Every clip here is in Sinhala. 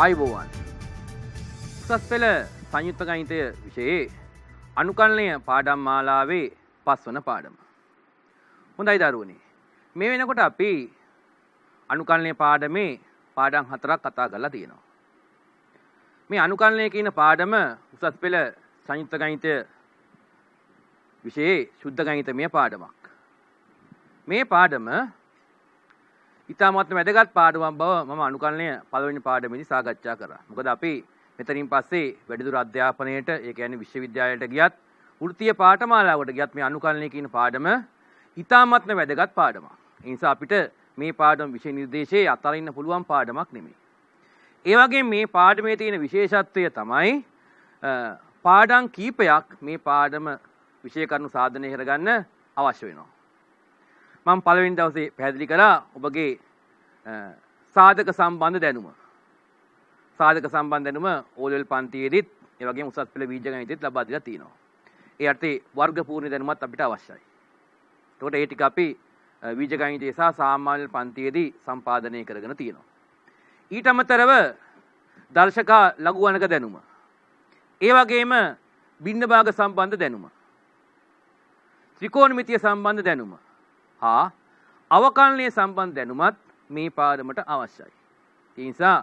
ආයුබෝවන් උසස් පෙළ සංයුක්ත ගණිතය විෂයේ අනුකලනය පාඩම් මාලාවේ 5 වන පාඩම. හොඳයි දරුවනේ. මේ වෙනකොට අපි අනුකලනය පාඩමේ පාඩම් 4ක් කතා කරලා තියෙනවා. මේ අනුකලනය කියන පාඩම උසස් පෙළ සංයුක්ත ගණිතය විෂයේ සුද්ධ ගණිතමය පාඩමක්. මේ පාඩම ඉතාමත් වැදගත් පාඩමක් බව මම අනුකලනය පළවෙනි පාඩමේදී සාකච්ඡා කරා. මොකද අපි මෙතනින් පස්සේ වැඩිදුර අධ්‍යාපනයට, ඒ කියන්නේ විශ්වවිද්‍යාලයට ගියත්, වෘත්තීය පාඨමාලාවකට ගියත් මේ අනුකලනය කියන පාඩම ඉතාමත්ම වැදගත් පාඩමක්. ඒ නිසා අපිට මේ පාඩම විෂය නිර්දේශයේ අතරින්න පුළුවන් පාඩමක් නෙමෙයි. ඒ වගේම මේ පාඩමේ තියෙන විශේෂත්වය තමයි පාඩම් කීපයක් මේ පාඩම විෂය කරුණු සාධනය කරගන්න අවශ්‍ය වෙනවා. මම පළවෙනි දවසේ පැහැදිලි කළා ඔබගේ සාධක සම්බන්ධ දැනුම. සාධක සම්බන්ධ දැනුම O level පන්තියේදීත් ඒ වගේම උසස් පෙළ බීජ ගණිතෙත් ලබා දීලා තියෙනවා. ඒ අර්ථේ වර්ග පූර්ණ දැනුමත් අපිට අවශ්‍යයි. එතකොට ඒ ටික අපි බීජ ගණිතය සහ සාමාන්‍ය පන්තියේදී සම්පාදනය කරගෙන තියෙනවා. ඊට අමතරව දර්ශක ලඝු ගණක දැනුම. ඒ වගේම භින්න භාග සම්බන්ධ දැනුම. ත්‍රිකෝණමිතිය සම්බන්ධ දැනුම. හා අවකලනය සම්බන්ධ දැනුමත් මේ පාඩමට අවශ්‍යයි. ඒ නිසා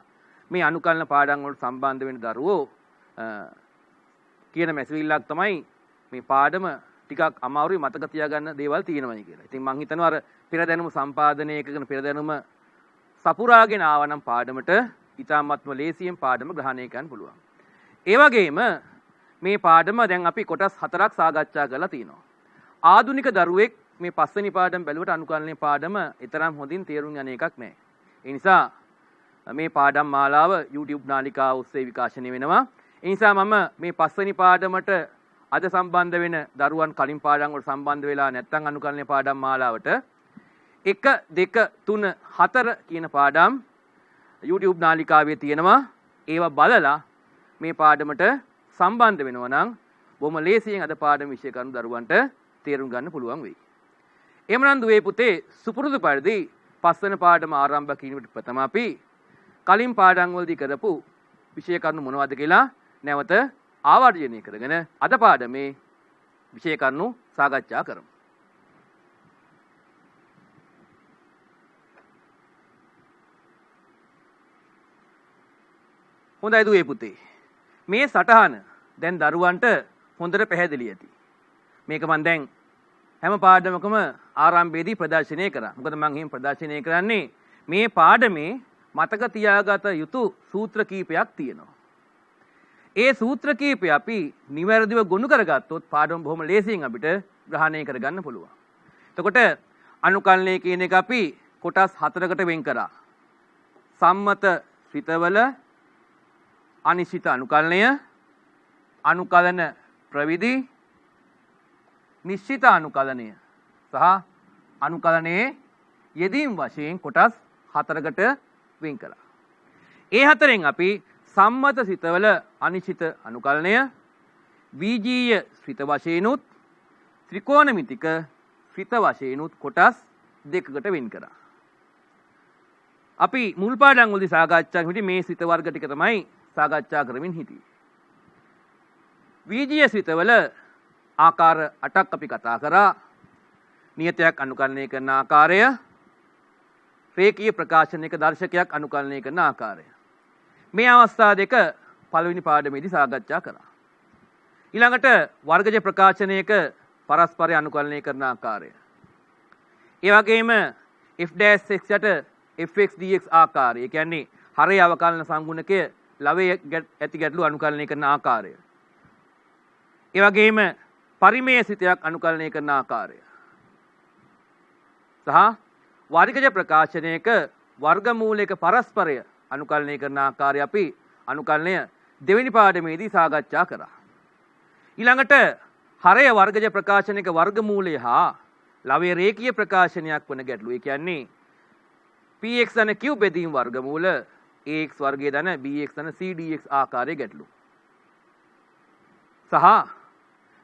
මේ අනුකලන පාඩම් වලට සම්බන්ධ වෙන දරුවෝ කියන මැසවිල්ලක් තමයි මේ පාඩම ටිකක් අමාරුයි මතක තියාගන්න දේවල් තියෙනවයි කියලා. ඉතින් මම හිතනවා අර පෙර දැනුම සම්පාදනය කරන පෙර දැනුම සපුරාගෙන ආවනම් පාඩමට ඉතාමත්ම ලේසියෙන් පාඩම ග්‍රහණය කරන්න පුළුවන්. ඒ වගේම මේ පාඩම දැන් අපි කොටස් 4ක් සාකච්ඡා කරලා තියෙනවා. ආධුනික දරුවෙක් මේ 5 වෙනි පාඩම බැලුවට අනුකලනයේ පාඩම ඊතරම් හොඳින් තේරුම් යන එකක් නෑ. ඒ නිසා මේ පාඩම් මාලාව YouTube නාලිකාව ඔස්සේ විකාශනය වෙනවා. ඒ නිසා මම මේ 5 වෙනි පාඩමට අද සම්බන්ධ වෙන දරුවන් කලින් පාඩම් වලට සම්බන්ධ වෙලා නැත්නම් අනුකලනයේ පාඩම් මාලාවට 1 2 3 4 කියන පාඩම් YouTube නාලිකාවේ තියෙනවා. ඒවා බලලා මේ පාඩමට සම්බන්ධ වෙනවා නම් බොහොම ලේසියෙන් අද පාඩම විෂය කරන දරුවන්ට තේරුම් ගන්න පුළුවන් වෙයි. එමනම් දුවේ පුතේ සුපුරුදු පරිදි 5 වෙනි පාඩම ආරම්භ කිරීමට ප්‍රථම අපි කලින් පාඩම් වලදී කරපු විෂය කරුණු මොනවද කියලා නැවත ආවර්ජනය කරගෙන අද පාඩමේ විෂය කරුණු සාකච්ඡා කරමු. හොඳයි දුවේ පුතේ. මේ සටහන දැන් දරුවන්ට හොඳට පැහැදිලි ඇති. මේක මම දැන් හැම පාඩමකම ආරම්භයේදී ප්‍රදර්ශනය කරා. මොකද මම එහෙම ප්‍රදර්ශනය කරන්නේ මේ පාඩමේ මතක තියාගත යුතු සූත්‍ර කීපයක් තියෙනවා. ඒ සූත්‍ර කීපය අපි නිවැරදිව ගොනු කරගත්තොත් පාඩම බොහොම ලේසියෙන් අපිට ග්‍රහණය කරගන්න පුළුවන්. එතකොට අනුකලනය කියන එක අපි කොටස් 4කට වෙන් කරා. සම්මත ශ්‍රිතවල අනිශ්චිත අනුකලනය, අනුකලන ප්‍රවිධි, නිශ්චිත අනුකලනය සහ අනුකලනයේ යෙදීම් වශයෙන් කොටස් 4කට වෙන් කළා. ඒ හතරෙන් අපි සම්මත ශ්‍රිතවල අනිශ්චිත අනුකලනය, බීජීය ශ්‍රිත වශයෙන්ුත්, ත්‍රිකෝණමිතික ශ්‍රිත වශයෙන්ුත් කොටස් 2කට වෙන් කරා. අපි මුල් පාඩම් වලදී සාකච්ඡා කරමින් මේ ශ්‍රිත වර්ග ටික තමයි සාකච්ඡා කරමින් හිටියේ. බීජීය ශ්‍රිතවල ආකාර 8ක් අපි කතා කරා. නියතයක් අනුකලනය කරන ආකාරය, රේඛීය ප්‍රකාශනයක දර්ශකයක් අනුකලනය කරන ආකාරය. මේ අවස්ථා දෙක පළවෙනි පාඩමේදී සාකච්ඡා කරා. ඊළඟට වර්ගජ ප්‍රකාශනයක පරස්පරය අනුකලනය කරන ආකාරය. ඒ වගේම f' යට fx dx ආකාරය. ඒ කියන්නේ හරය අවකලන සංගුණකය ලවයේ ඇති ගැටලු අනුකලනය කරන ආකාරය. ඒ වගේම පරිමේය ශ්‍රිතයක් අනුකලනය කරන ආකාරය. සහ වර්ගජ ප්‍රකාශනයක වර්ගමූලයක පරස්පරය අනුකලනය කරන ආකාරය අපි අනුකලනය දෙවෙනි පාඩමේදී සාකච්ඡා කරා. ඊළඟට හරය වර්ගජ ප්‍රකාශනයක වර්ගමූලය හා ලවයේ රේඛීය ප්‍රකාශනයක් වන ගැටලු. ඒ කියන්නේ px ධන q බෙදීම් වර්ගමූල ax වර්ගය ධන bx ධන c dx ආකාරයේ ගැටලු. සහ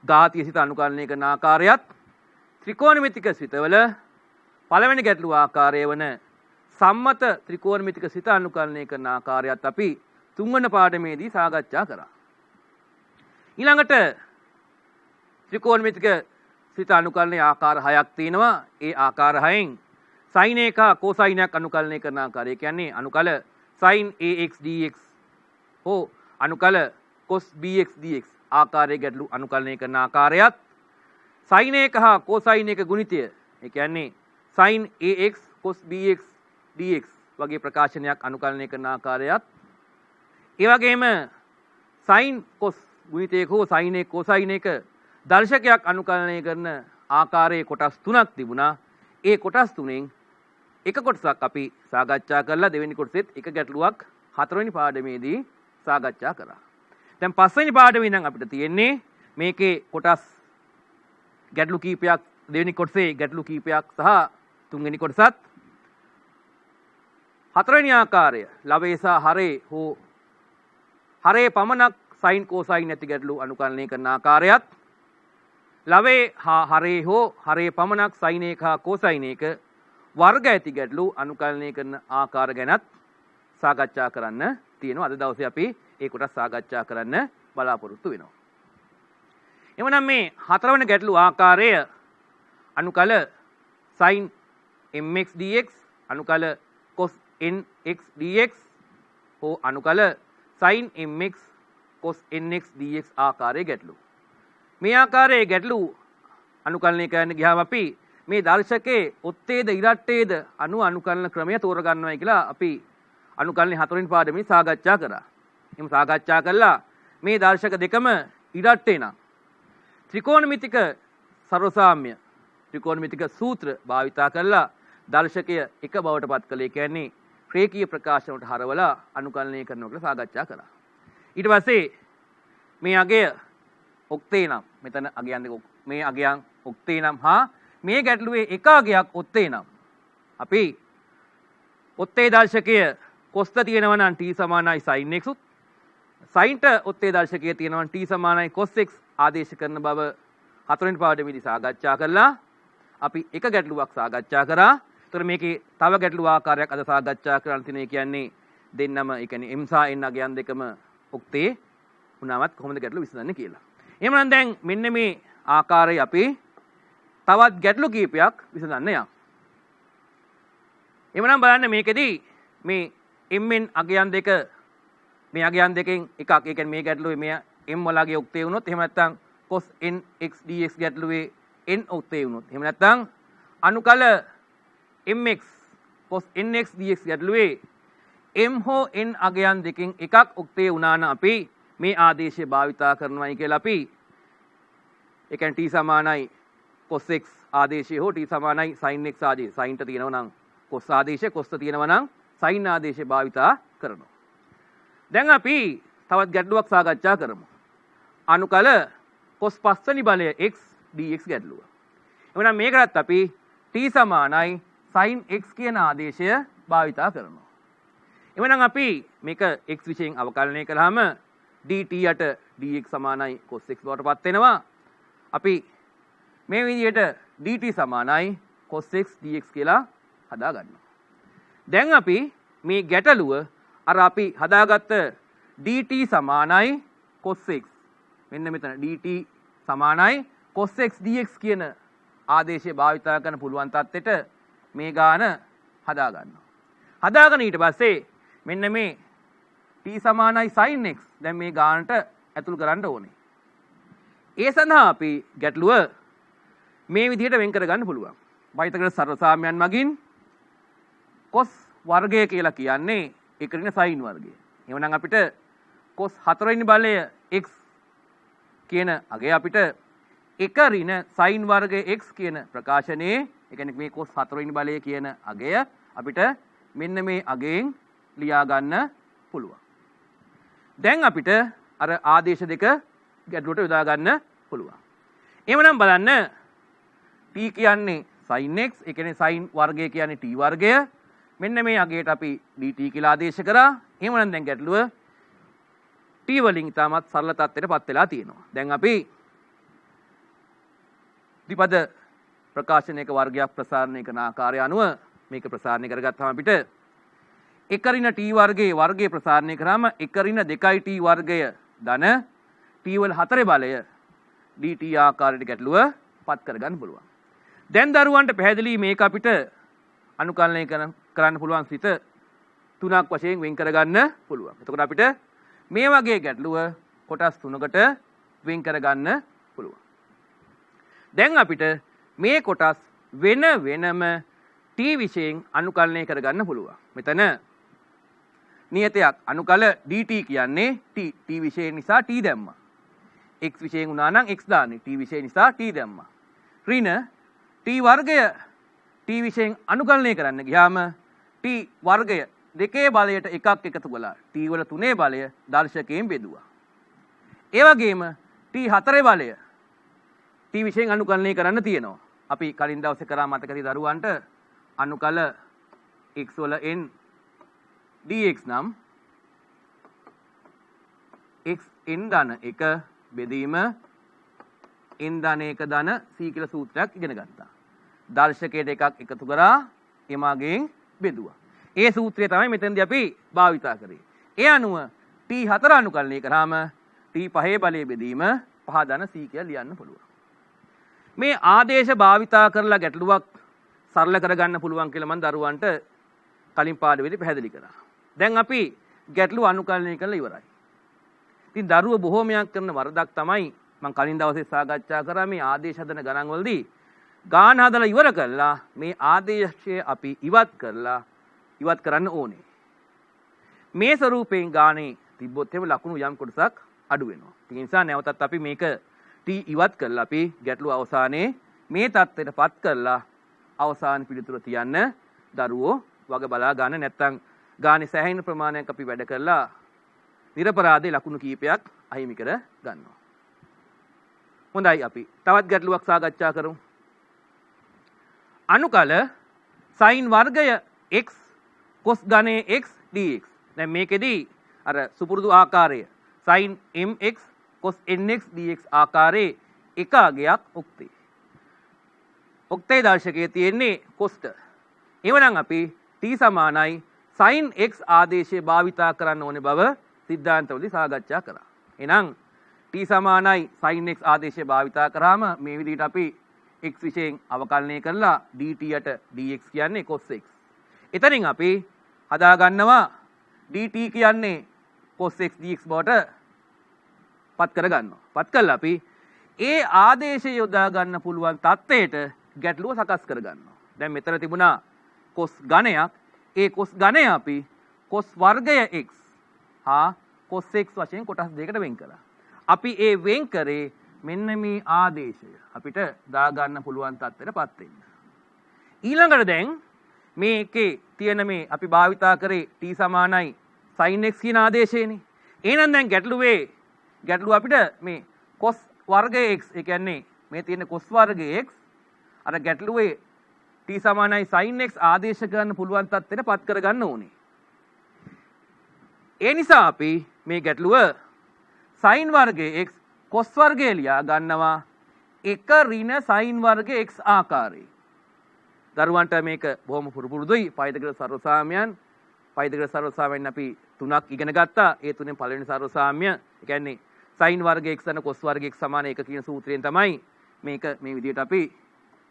ඝාතීය ශ්‍රිත අනුකලනය කරන ආකාරයත් ත්‍රිකෝණමිතික ශ්‍රිතවල පළවෙනි ගැටලු ආකාරය වන සම්මත ත්‍රිකෝණමිතික ශ්‍රිත අනුකලනය කරන ආකාරයත් අපි තුන්වන පාඩමේදී සාකච්ඡා කරා. ඊළඟට ත්‍රිකෝණමිතික සිත අනුකලනයේ ආකාර 6ක් තියෙනවා. ඒ ආකාර 6න් sin එක cosine අනුකලනය කරන ආකාරය කියන්නේ අනුකල sin ax dx හෝ අනුකල cos bx dx ආකාරයේ ගැටලු අනුකලනය කරන ආකාරයත් sin එක හා cosine එක ගුණිතය ඒ කියන්නේ sin ax cos bx dx වගේ ප්‍රකාශනයක් අනුකලනය කරන ආකාරයත් ඒ වගේම sin cos ගුණිතයක හෝ sin එක cosine එක දර්ශකයක් අනුකලනය කරන ආකාරයේ කොටස් තුනක් තිබුණා. ඒ කොටස් තුනෙන් එක කොටසක් අපි සාකච්ඡා කරලා දෙවෙනි කොටසෙත් එක ගැටලුවක් හතරවෙනි පාඩමේදී සාකච්ඡා කරා. දැන් පස්වෙනි පාඩමේ නම් අපිට තියෙන්නේ මේකේ කොටස් ගැටලු කීපයක් දෙවෙනි කොටසේ ගැටලු කීපයක් සහ තුන්වෙනි කොටසත් හතරවෙනි ආකාරය ලවේසා හරේ හෝ හරේ පමණක් sin cosine නැති ගැටලු අනුකලනය කරන ආකාරයත් ලවේ හා හරේ හෝ හරේ පමණක් sin එක හා cosine එක වර්ග ඇති ගැටලු අනුකලනය කරන ආකාර ගැනත් සාකච්ඡා කරන්න තියෙනවා. අද දවසේ අපි ඒ කොටස් සාකච්ඡා කරන්න බලාපොරොත්තු වෙනවා. එවනම් මේ හතරවන ගැටලු ආකාරය අනුකල sin mx dx අනුකල cos nx dx හෝ අනුකල sin mx cos nx dx ආකාරයේ ගැටලු. මේ ආකාරයේ ගැටලු අනුකලනය කරන්න ගියාම අපි මේ දර්ශකයේ ඔත්තේද ඉරට්ටේද අනුකලන ක්‍රමය තෝරගන්නවයි කියලා අපි අනුකලනයේ හතරවෙනි පාඩමේ සාකච්ඡා කරා. එහෙම සාකච්ඡා කළා මේ දර්ශක දෙකම ඉරට්ටේ නම් ත්‍රිකෝණමිතික සර්වසාම්‍ය ත්‍රිකෝණමිතික සූත්‍ර භාවිතා කරලා දර්ශකය එක බවට පත් කළේ කියන්නේ රේඛීය ප්‍රකාශන වලට හරවලා අනුකලනය කරනවා කියලා සාකච්ඡා කරා. ඊට පස්සේ මේ අගය ඔක්තේ නම් මෙතන අගයන් දෙක මේ අගයන් ඔක්තේ නම් හා මේ ගැටලුවේ එක අගයක් ඔත්තේ නම් අපි ඔත්තේ දර්ශකය කොස්ත තියෙනවා නම් t සමානයි sin x උත් sin ට ඔත්තේ දර්ශකය තියෙනවා නම් t සමානයි cos x ආදේශ කරන බව හතරවෙනි පාඩමේදී සාකච්ඡා කළා. අපි එක ගැටලුවක් සාකච්ඡා කරා. ඒතර මේකේ තව ගැටලු ආකාරයක් අද සාකච්ඡා කරන්න තියෙනවා. කියන්නේ දෙන්නම ඒ කියන්නේ m සහ n අගයන් දෙකම ඔක්තේ වුණාමත් කොහොමද ගැටලු විසඳන්නේ කියලා. එහෙනම් දැන් මෙන්න මේ ආකාරයේ අපි තවත් ගැටලු කීපයක් විසඳන්න යමු. එහෙනම් බලන්න මේකෙදී මේ mn අගයන් දෙක මේ අගයන් දෙකෙන් එකක් ඒ කියන්නේ මේ ගැටලුවේ මේ m වලගේ ඔක්තේ වුණොත් එහෙම නැත්නම් cos nx dx ගැටලුවේ n ඔක්තේ වුණොත් එහෙම නැත්නම් අනුකල mx cos nx dx ගැටලුවේ m හෝ n අගයන් දෙකෙන් එකක් ඔක්තේ වුණා නම් අපි මේ ආදේශය භාවිතා කරනවායි කියලා අපි ඒ කියන්නේ t සමානයි cos x ආදේශය හෝ t සමානයි sin x ආදේශය sin ට තියෙනවා නම් cos ආදේශය cos ට තියෙනවා නම් sin ආදේශය භාවිතා කරනවා. දැන් අපි තවත් ගැටලුවක් සාකච්ඡා කරමු. අනුකල cos 5 වෙනි බලය x dx ගැටලුව. එහෙනම් මේකටත් අපි t සමානයි sin x කියන ආදේශය භාවිතා කරනවා. එහෙනම් අපි මේක x විශයෙන් අවකලනය කළාම dt යට dx සමානයි cos x බවට පත් වෙනවා. අපි මේ විදිහට dt සමානයි cos x dx කියලා හදා ගන්නවා. දැන් අපි මේ ගැටලුව අර අපි හදාගත්ත dt සමානයි cos x මෙන්න මෙතන dt සමානයි cos x dx කියන ආදේශය භාවිතා කරන්න පුළුවන් තත්ත්වෙට මේ ගාන හදා ගන්නවා. හදාගෙන ඊට පස්සේ මෙන්න මේ t සමානයි sin x දැන් මේ ගානට ඇතුල් කරන්න ඕනේ. ඒ සඳහා අපි ගැටලුව මේ විදිහට වෙන් කර ගන්න පුළුවන්. වෛතකර සර්වසාම්‍යයන් මගින් cos වර්ගය කියලා කියන්නේ එක ඍණ sin වර්ගය. එහෙනම් අපිට cos 4 වෙනි බලය x කියන අගය අපිට එක ඍණ sin වර්ගය x කියන ප්‍රකාශනයේ ඒ කියන්නේ මේ cos 4 වෙනි බලය කියන අගය අපිට මෙන්න මේ අගයෙන් ලියා ගන්න පුළුවන්. දැන් අපිට අර ආදේශ දෙක ගැටලුවට යොදා ගන්න පුළුවන්. එහෙනම් බලන්න t කියන්නේ sin x ඒ කියන්නේ sin වර්ගය කියන්නේ t වර්ගය. මෙන්න මේ අගයට අපි dt කියලා ආදේශ කරා. එහෙනම් දැන් ගැටලුව t වලින් ඉතාමත් සරල තත්ත්වයටපත් වෙලා තියෙනවා. දැන් අපි ද්විපද ප්‍රකාශනයක වර්ගයක් ප්‍රසාරණය කරන ආකාරය අනුව මේක ප්‍රසාරණය කරගත්තාම අපිට එක ඍණ t වර්ගයේ වර්ගය ප්‍රසාරණය කරාම එක ඍණ 2t වර්ගය ධන t වල 4 බලය dt ආකාරයට ගැටලුව පත් කරගන්න පුළුවන්. දැන් දරුවන්ට පැහැදිලි මේක අපිට අනුකලනය කරන්න පුළුවන් සිත තුනක් වශයෙන් වෙන් කරගන්න පුළුවන්. එතකොට අපිට මේ වගේ ගැටලුව කොටස් තුනකට වෙන් කරගන්න පුළුවන්. දැන් අපිට මේ කොටස් වෙන වෙනම t විශයෙන් අනුකලනය කරගන්න පුළුවන්. මෙතන නියතයක් අනුකල dt කියන්නේ t විශයෙන් නිසා t දැම්මා. x විශයෙන් වුණා නම් x දාන්නේ. t විශයෙන් නිසා t දැම්මා. ඍණ t වර්ගය t විශයෙන් අනුකලනය කරන්න ගියාම t වර්ගය දෙකේ බලයට එකක් එකතු කළා. t වල තුනේ බලය දර්ශකයෙන් බෙදුවා. ඒ වගේම t හතරේ බලය t විශයෙන් අනුකලනය කරන්න තියෙනවා. අපි කලින් දවසේ කරා මතකදී දරුවන්ට අනුකල x වල n dx නම් x n ධන 1 බෙදීම n ධන 1 ධන c කියලා සූත්‍රයක් ඉගෙන ගත්තා. දර්ශකයට එකක් එකතු කරා එමාගෙන් බෙදුවා. ඒ සූත්‍රය තමයි මෙතනදී අපි භාවිතා කරේ. ඒ අනුව t4 අනුකලනය කරාම t5 බලය බෙදීම 5 ධන c කියලා ලියන්න පුළුවන්. මේ ආදේශ භාවිතා කරලා ගැටලුවක් සරල කරගන්න පුළුවන් කියලා මම දරුවන්ට කලින් පාඩමේදී පැහැදිලි කරා. දැන් අපි ගැටලුව අනුකලනය කරලා ඉවරයි. ඉතින් දරුවෝ බොහෝමයක් කරන වරදක් තමයි මම කලින් දවසේ සාකච්ඡා කරා මේ ආදේශ හදන ගණන් වලදී ගාන හදලා ඉවර කළා මේ ආදේශය අපි ඉවත් කරන්න ඕනේ. මේ ස්වරූපයෙන් ගානේ තිබ්බොත් එහෙම ලකුණු යම් කොටසක් අඩු වෙනවා. ඒ නිසා නැවතත් අපි මේක t ඉවත් කරලා අපි ගැටලුව අවසානයේ මේ தත්ත්වයටපත් කරලා අවසාන පිළිතුර තියන්න දරුවෝ වග බලා ගන්න. නැත්නම් ගානේ සෑහෙන ප්‍රමාණයක් අපි වැඩ කරලා නිරපරාධේ ලකුණු කීපයක් අහිමි කර ගන්නවා. හොඳයි අපි තවත් ගැටලුවක් සාකච්ඡා කරමු. අනුකල sin වර්ගය x cos ඝනය x dx. දැන් මේකෙදී අර සුපුරුදු ආකාරය sin mx cos nx dx ආකාරයේ එක අගයක් ඔක්තේ. ඔක්තේ දර්ශකයේ තියෙන්නේ cos ට. එවනම් අපි t සමානයි sin x ආදේශය භාවිතා කරන්න ඕනේ බව සිද්ධාන්තවලදී සාකච්ඡා කරා. එහෙනම් t සමානයි sin x ආදේශය භාවිතා කරාම මේ විදිහට අපි x විශයෙන් අවකලනය කරලා dt යට dx කියන්නේ cos x. එතනින් අපි හදා ගන්නවා dt කියන්නේ cos x dx බවට පත් කර ගන්නවා. පත් කළා අපි ඒ ආදේශය යොදා ගන්න පුළුවන් තත්ත්වයට ගැටලුව සකස් කර ගන්නවා. දැන් මෙතන තිබුණා cos ඝනයක්. ඒ cos ඝනය අපි cos වර්ගය x හා cos x වශයෙන් කොටස් දෙකකට වෙන් කළා. අපි ඒ වෙන් කරේ මෙන්න මේ ආදේශය අපිට දා ගන්න පුළුවන් තත්ත්වයටපත් වෙන්න. ඊළඟට දැන් මේකේ තියෙන මේ අපි භාවිතා කරේ t සමානයි sin x කියන ආදේශයනේ. එහෙනම් දැන් ගැටලුව අපිට මේ cos වර්ගය x ඒ කියන්නේ මේ තියෙන cos වර්ගය x අර ගැටලුවේ t සමානයි sin x ආදේශ කරන්න පුළුවන් තත්ත්වයටපත් කරගන්න ඕනේ. ඒ නිසා අපි මේ ගැටලුව sin වර්ගය x cos වර්ගය ලියා ගන්නවා එක ඍණ sin වර්ගය x ආකාරයේ. දරුවන්ට මේක බොහොම පුරුදුයි. පයිතග්‍රස් සර්වසාම්‍යයන් අපි තුනක් ඉගෙන ගත්තා. ඒ තුනෙන් පළවෙනි සර්වසාම්‍ය ඒ කියන්නේ sin වර්ගය x and cos වර්ගය x සමාන 1 කියන සූත්‍රයෙන් තමයි මේක මේ විදිහට අපි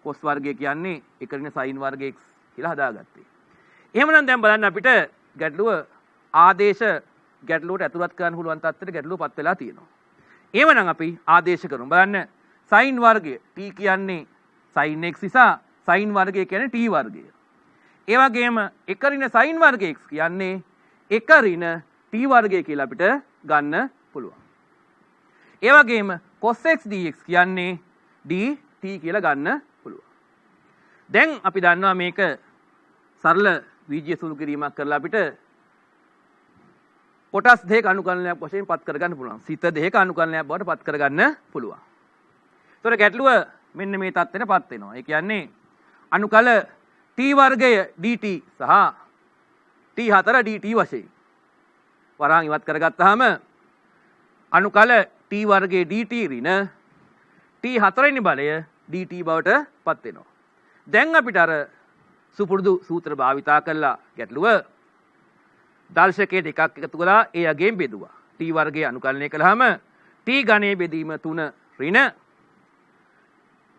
cos වර්ගය කියන්නේ එක ඍණ sin වර්ගය x කියලා හදාගත්තේ. එහෙමනම් දැන් බලන්න අපිට ගැටලුව ආදේශ ගැටලුවට ඇතුළත් කරන්න පුළුවන් තත්ත්වයට ගැටලුවපත් වෙලා තියෙනවා. එහෙමනම් අපි ආදේශ කරමු. බලන්න sin වර්ගය t කියන්නේ sin x නිසා sin වර්ගය කියන්නේ t වර්ගය. ඒ වගේම එක ඍණ sin වර්ගය x කියන්නේ එක ඍණ t වර්ගය කියලා අපිට ගන්න පුළුවන්. ඒ වගේම cos x dx කියන්නේ dt කියලා ගන්න පුළුවන්. දැන් අපි දන්නවා මේක සරල බීජීය සුළු කිරීමක් කරලා අපිට කොටස් දෙකක අනුකලනයක් වශයෙන් පත් කරගන්න පුළුවන්. සිත දෙකක අනුකලනයක් බවට පත් කරගන්න පුළුවන්. ඒතර ගැටලුව මෙන්න මේ තත්ත්වෙටපත් වෙනවා. ඒ කියන්නේ අනුකල t වර්ගය dt සහ t4 dt වශයෙන් වරාන් ඉවත් කරගත්තාම අනුකල t වර්ගයේ dt ඍණ t4 වෙනි බලය dt බවට පත් වෙනවා. දැන් අපිට අර සුපුරුදු සූත්‍ර භාවිතා කළා ගැටලුව දර්ශකයේ දෙකක් එකතු කළා ඒ අගයෙන් බෙදුවා. t වර්ගය අනුකලනය කළාම t ඝනයේ බෙදීම 3 ඍණ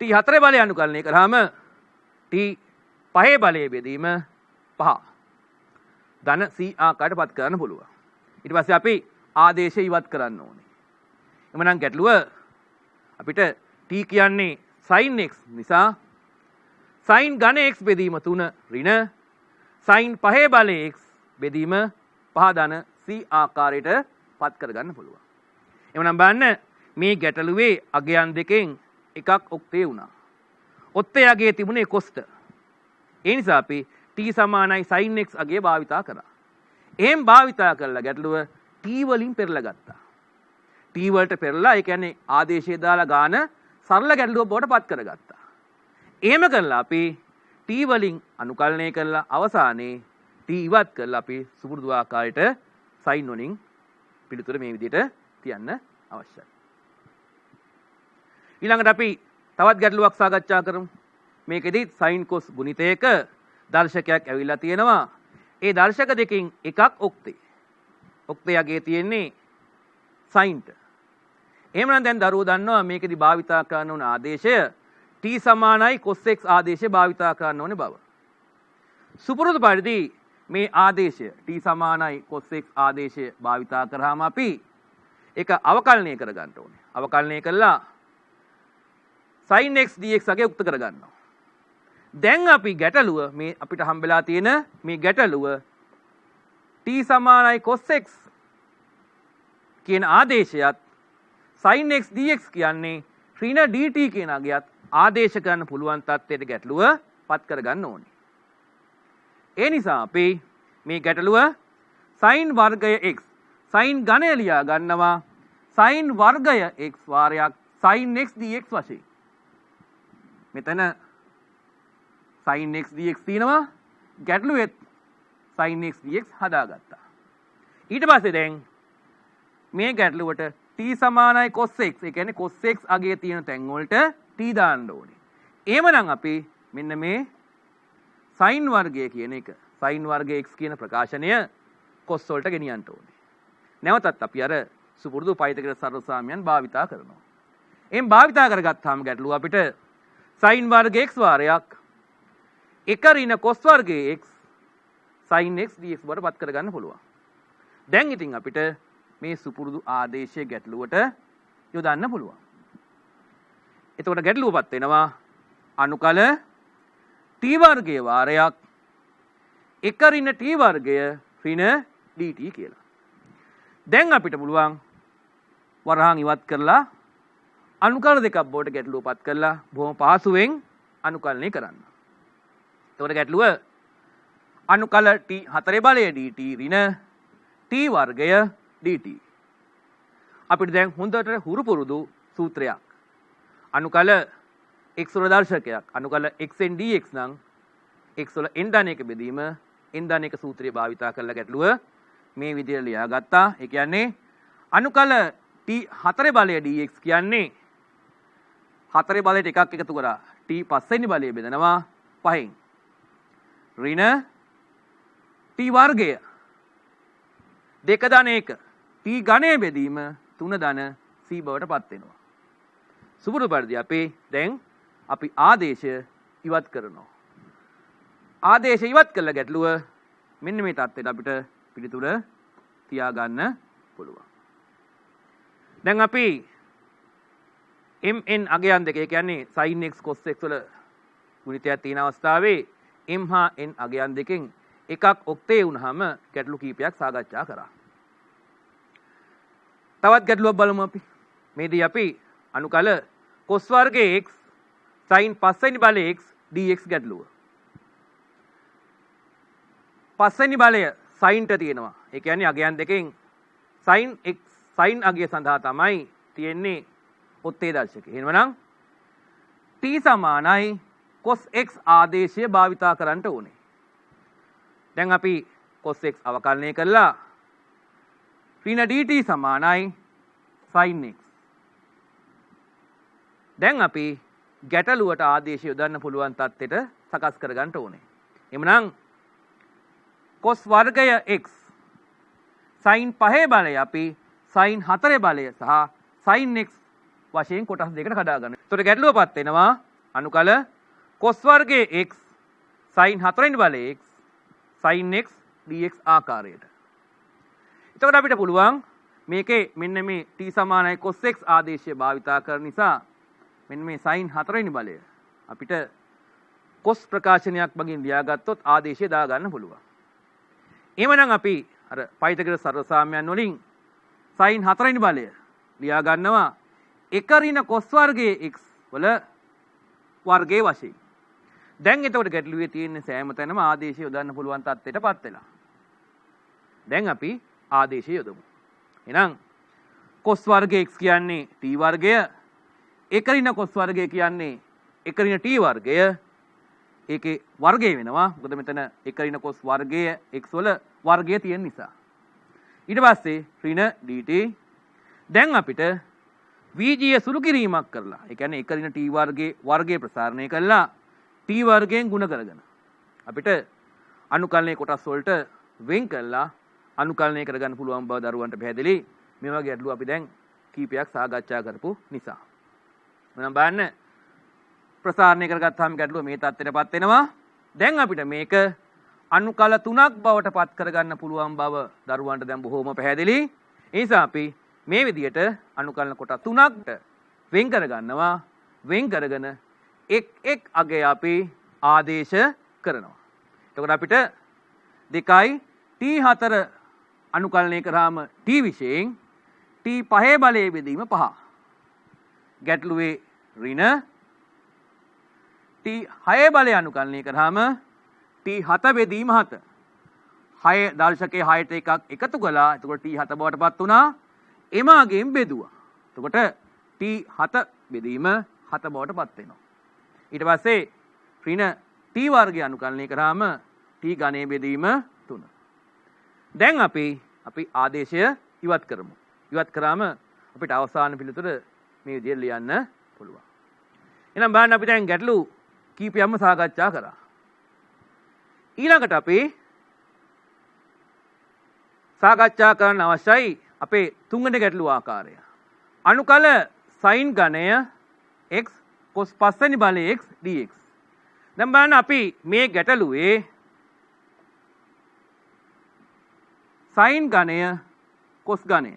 t 4 බලය අනුකලනය කළාම t 5 බලයේ බෙදීම 5 ධන c ආකාරයට පත් කරන්න පුළුවන්. ඊට පස්සේ අපි ආදේශය ඉවත් කරන්න ඕනේ. එමනම් ගැටලුව අපිට t කියන්නේ sin x නිසා sin ඝන x බෙදීම 3 ඍණ sin 5 බලය x බෙදීම 5 ධන c ආකාරයට පත් කරගන්න පුළුවන්. එමනම් බලන්න මේ ගැටලුවේ අගයන් දෙකෙන් එකක් ඔක්තේ වුණා. ඔත්තේ අගයේ තිබුණේ කොස්ට. ඒ නිසා අපි t සමානයි sin x අගය භාවිතා කරා. එහෙන් භාවිතා කරලා ගැටලුව t වලින් පෙරලා ගත්තා. t වලට පෙරලා ඒ කියන්නේ ආදේශය දාලා ගාන සරල ගැටලුව බවට පත් කරගත්තා. එහෙම කරලා අපි t වලින් අනුකලනය කරලා අවසානයේ t ඉවත් කරලා අපි සුපුරුදු ආකාරයට sin වලින් පිළිතුර මේ විදිහට තියන්න අවශ්‍යයි. ඊළඟට අපි තවත් ගැටලුවක් සාකච්ඡා කරමු. මේකෙදි sin cos ගුණිතයක දර්ශකයක් ඇවිල්ලා තියෙනවා. ඒ දර්ශක දෙකෙන් එකක් ඔක්තේ. ඔක්තේ යගේ තියෙන්නේ sin ට. එහෙමනම් දැන් දරුවෝ දන්නවා මේකෙදි භාවිතා කරන්න ඕන ආදේශය t සමානයි cos x ආදේශය භාවිතා කරන්න ඕනේ බව. සුපුරුදු පරිදි මේ ආදේශය t සමානයි cos x ආදේශය භාවිතා කරාම අපි ඒක අවකලනය කරගන්න ඕනේ. අවකලනය කළා sin x dx අගේ උක්ත කරගන්නවා. දැන් අපි ගැටලුව මේ අපිට හම්බෙලා තියෙන මේ ගැටලුව t සමානයි cos x කියන ආදේශයත් sin x dx කියන්නේ ඍණ dt කියන අගයත් ආදේශ කරන්න පුළුවන් තත්ත්වයට ගැටලුව පත් කරගන්න ඕනේ. ඒ නිසා අපි මේ ගැටලුව sin වර්ගය x sin ඝනය ලියා ගන්නවා sin වර්ගය x වාරයක් sin x dx වශයෙන්. මෙතන sin x dx තියෙනවා ගැටලුවෙත් sin x dx හදාගත්තා. ඊට පස්සේ දැන් මේ ගැටලුවට t සමානයි cos x ඒ කියන්නේ cos x අගයේ තියෙන තැන් වලට t දාන්න ඕනේ. එහෙමනම් අපි මෙන්න මේ sin වර්ගය කියන එක sin වර්ග x කියන ප්‍රකාශනය cos වලට ගෙනියන්න ඕනේ. නැවතත් අපි අර සුපුරුදු පයිතග්‍රස් සරලසාමයන් භාවිතා කරනවා. එම් භාවිතා කරගත්තාම ගැටලුව අපිට sin වර්ග x වාරයක් එක ඍණ cos වර්ගයේ x sin x dx බවට පත් කරගන්න පුළුවන්. දැන් ඉතින් අපිට මේ සුපුරුදු ආදේශයේ ගැටලුවට යොදන්න පුළුවන්. එතකොට ගැටලුවපත් වෙනවා අනුකල t වර්ගයේ වාරයක් එක ඍණ t වර්ගය ඍණ dt කියලා. දැන් අපිට පුළුවන් වරහන් ඉවත් කරලා අනුකල දෙකක් බවට ගැටලුවපත් කරලා බොහොම පහසුවෙන් අනුකලනය කරන්න. එතකොට ගැටලුව අනුකල t 4 බලය dt ඍණ t වර්ගය dt. අපිට දැන් හොඳට හුරු පුරුදු සූත්‍රයක්. අනුකල x වල දර්ශකයක්. අනුකල xn dx නම් x වල n ධන එක බෙදීම n ධන එක සූත්‍රය භාවිතා කරලා ගැටලුව මේ විදිහට ලියාගත්තා. ඒ කියන්නේ අනුකල t 4 බලය dx කියන්නේ 4 බලයට එකක් එකතු කරා t 5 වෙනි බලය බෙදනවා 5න්. ඍණ t වර්ගය 2 ධන 1 t ඝනය බෙදීම 3 ධන c බවට පත් වෙනවා. සුපුරුදු පරිදි දැන් අපි ආදේශය ඉවත් කරනවා. ආදේශය ඉවත් කළ ගැටලුව මෙන්න මේ තත්ත්වයට අපිට පිළිතුර තියාගන්න පුළුවන්. දැන් අපි mn අගයන් දෙක කියන්නේ sin x cos x වල ගුණිතයක් තියෙන අවස්ථාවේ m හා n අගයන් දෙකෙන් එකක් ඔක්තේ වුණාම ගැටලු කීපයක් සාකච්ඡා කරා. තවත් ගැටලුවක් බලමු අපි. මේදී අපි අනුකල cos වර්ගයේ x sin 5 වෙනි බලය x dx ගැටලුව. 5 වෙනි බලය sin ට තියෙනවා. ඒ කියන්නේ අගයන් දෙකෙන් sin x sin අගය සඳහා තමයි තියෙන්නේ ඔත්තේ දර්ශකය. එහෙමනම් t සමානයි cos x ආදේශය භාවිතා කරන්න ඕනේ. දැන් අපි cos x අවකලනය කළා ඍණ dt සමානයි sin x. දැන් අපි ගැටලුවට ආදේශය යොදන්න පුළුවන් තත්ත්වයට සකස් කරගන්න ඕනේ. එhmenan cos වර්ගය x sin 5 බලය අපි sin 4 බලය සහ sin x වශයෙන් කොටස් දෙකකට කඩා ගන්නවා. එතකොට ගැටලුවපත් වෙනවා අනුකල cos වර්ගයේ x sin 4 වෙනි බලයේ x sin x dx ආකාරයට. එතකොට අපිට පුළුවන් මේකේ මෙන්න මේ t සමානයි cos x ආදේශය භාවිතා කරන නිසා මෙන්න මේ sin 4 වෙනි බලය අපිට cos ප්‍රකාශනයක් වගින් ලියාගත්තොත් ආදේශය දා ගන්න පුළුවන්. එහෙමනම් අපි අර පයිතගොරස් සර්වසාම්‍යයන් වලින් sin 4 වෙනි බලය ලියා ගන්නවා 1 ඍණ cos වර්ගයේ x වල වර්ගයේ වශයෙන්. දැන් එතකොට ගැටලුවේ තියෙන සෑම තැනම ආදේශය යොදන්න පුළුවන් තත්ත්වයටපත් වෙලා. දැන් අපි ආදේශය යොදමු. එහෙනම් cos වර්ගයේ x කියන්නේ t වර්ගය, 1 ඍණ cos වර්ගය කියන්නේ 1 ඍණ t වර්ගය. ඒකේ වර්ගය වෙනවා. මොකද මෙතන 1 ඍණ cos වර්ගයේ x වල වර්ගය තියෙන නිසා. ඊට පස්සේ ඍණ dt. දැන් අපිට VG සුළු කිරීමක් කරලා, ඒ කියන්නේ 1 ඍණ t වර්ගයේ වර්ගය ප්‍රසාරණය කළා t වර්ගයෙන් ගුණ කරගෙන අපිට අනුකලනයේ කොටස් වලට වෙන් කළා අනුකලනය කරගන්න පුළුවන් බව දරුවන්ට පැහැදිලි. මේ වගේ අඩලු අපි දැන් කීපයක් සාකච්ඡා කරපු නිසා. මම බලන්න ප්‍රසාරණය කරගත්තාම ගැටලුව මේ තත්ත්වයටපත් වෙනවා. දැන් අපිට මේක අනුකල 3ක් බවට පත් කරගන්න පුළුවන් බව දරුවන්ට දැන් බොහොම පැහැදිලි. ඒ නිසා අපි මේ විදිහට අනුකලන කොටස් 3කට වෙන් කරගන්නවා. වෙන් කරගෙන එක් අගය අපි ආදේශ කරනවා. එතකොට අපිට 2යි t4 අනුකලනය කරාම t විශයෙන් t5 බලයේ බෙදීම 5. ගැටලුවේ ඍණ t6 බලය අනුකලනය කරාම t7 බෙදීම 7. 6 දර්ශකයේ 6ට එකක් එකතු කළා. එතකොට t7 බවට පත් වුණා. එමාගෙන් බෙදුවා. එතකොට t7 බෙදීම 7 බවට පත් වෙනවා. ඊට පස්සේ ඍණ t වර්ගය අනුකලනය කරාම t ඝනයේ බෙදීම 3. දැන් අපි ආදේශය ඉවත් කරමු. ඉවත් කරාම අපිට අවසාන පිළිතුර මේ විදිහට ලියන්න පුළුවන්. එහෙනම් බලන්න අපි දැන් ගැටලු කීපයක්ම සාකච්ඡා කරා. ඊළඟට අපි සාකච්ඡා කරන්න අවශ්‍යයි අපේ තුන්වෙනි ගැටලුව ආකාරය. අනුකල sin ඝනය x cos 5 වෙනි බලයේ x dx. දැන් බලන්න අපි මේ ගැටලුවේ sin ඝනය cos ඝනය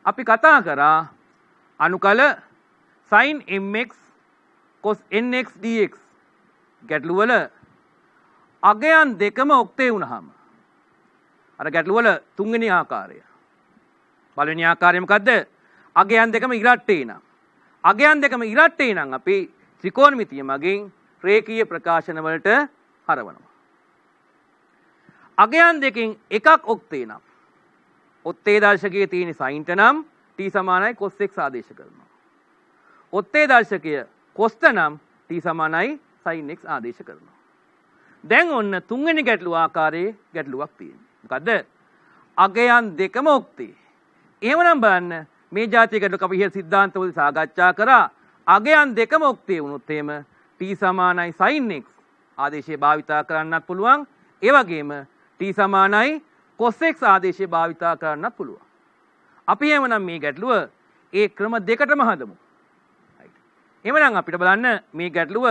අපි කතා කරා අනුකල sin mx cos nx dx ගැටලු වල අගයන් දෙකම ඔක්තේ වුණාම අර ගැටලු වල තුන්වෙනි ආකාරය. පළවෙනි ආකාරය මොකද්ද? අගයන් දෙකම ඉරට්ටේ නම්. අගයන් දෙකම ඉරට්ටේ නම් අපි ත්‍රිකෝණමිතිය මගින් රේඛීය ප්‍රකාශන වලට හරවනවා. අගයන් දෙකෙන් එකක් ඔක්තේ නම් ඔත්තේ දර්ශකයේ තියෙන sin ට නම් t සමානයි cos x ආදේශ කරනවා. ඔත්තේ දර්ශකය cos ට නම් t සමානයි sin x ආදේශ කරනවා. දැන් ඔන්න තුන්වෙනි ගැටලුව ආකාරයේ ගැටලුවක් තියෙනවා. මොකද්ද? අගයන් දෙකම ඔක්තේ. එහෙමනම් බලන්න මේ જાතිය ගැටලුවක අපි ඉහළ සිද්ධාන්තවල සාකච්ඡා කරා අගයන් දෙකම ඔක්තේ වුණොත් එහෙම t සමානයි sin x ආදේශය භාවිතා කරන්නත් පුළුවන්. ඒ වගේම t සමානයි cos x ආදේශය භාවිතා කරන්නත් පුළුවන්. අපි එහෙමනම් මේ ගැටලුව ඒ ක්‍රම දෙකටම හදමු. right. එහෙමනම් අපිට බලන්න මේ ගැටලුව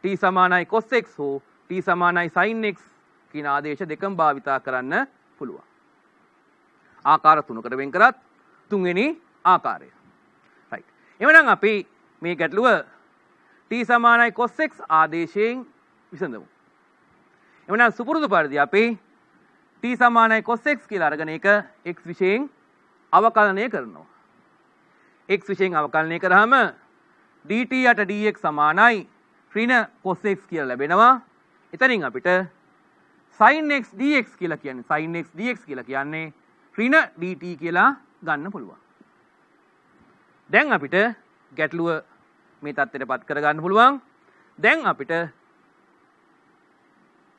t සමානයි cos x හෝ t සමානයි sin x කියන ආදේශ දෙකම භාවිතා කරන්න පුළුවන්. ආකාර තුනකට වෙන් කරත් තුන්වෙනි ආකාරය. right. එහෙමනම් අපි මේ ගැටලුව t සමානයි cos x ආදේශයෙන් විසඳමු. එහෙමනම් සුපුරුදු පරිදි අපි t සමානයි cos x කියලා අරගෙන ඒක x විශයෙන් අවකලනය කරනවා. x විශයෙන් අවකලනය කරාම dt යට dx සමානයි ඍණ cos x කියලා ලැබෙනවා. එතනින් අපිට sin x dx කියලා කියන්නේ sin x dx කියලා කියන්නේ ඍණ dt කියලා ගන්න පුළුවන්. දැන් අපිට ගැටලුව මේ තත්ත්වයටපත් කරගන්න පුළුවන්. දැන් අපිට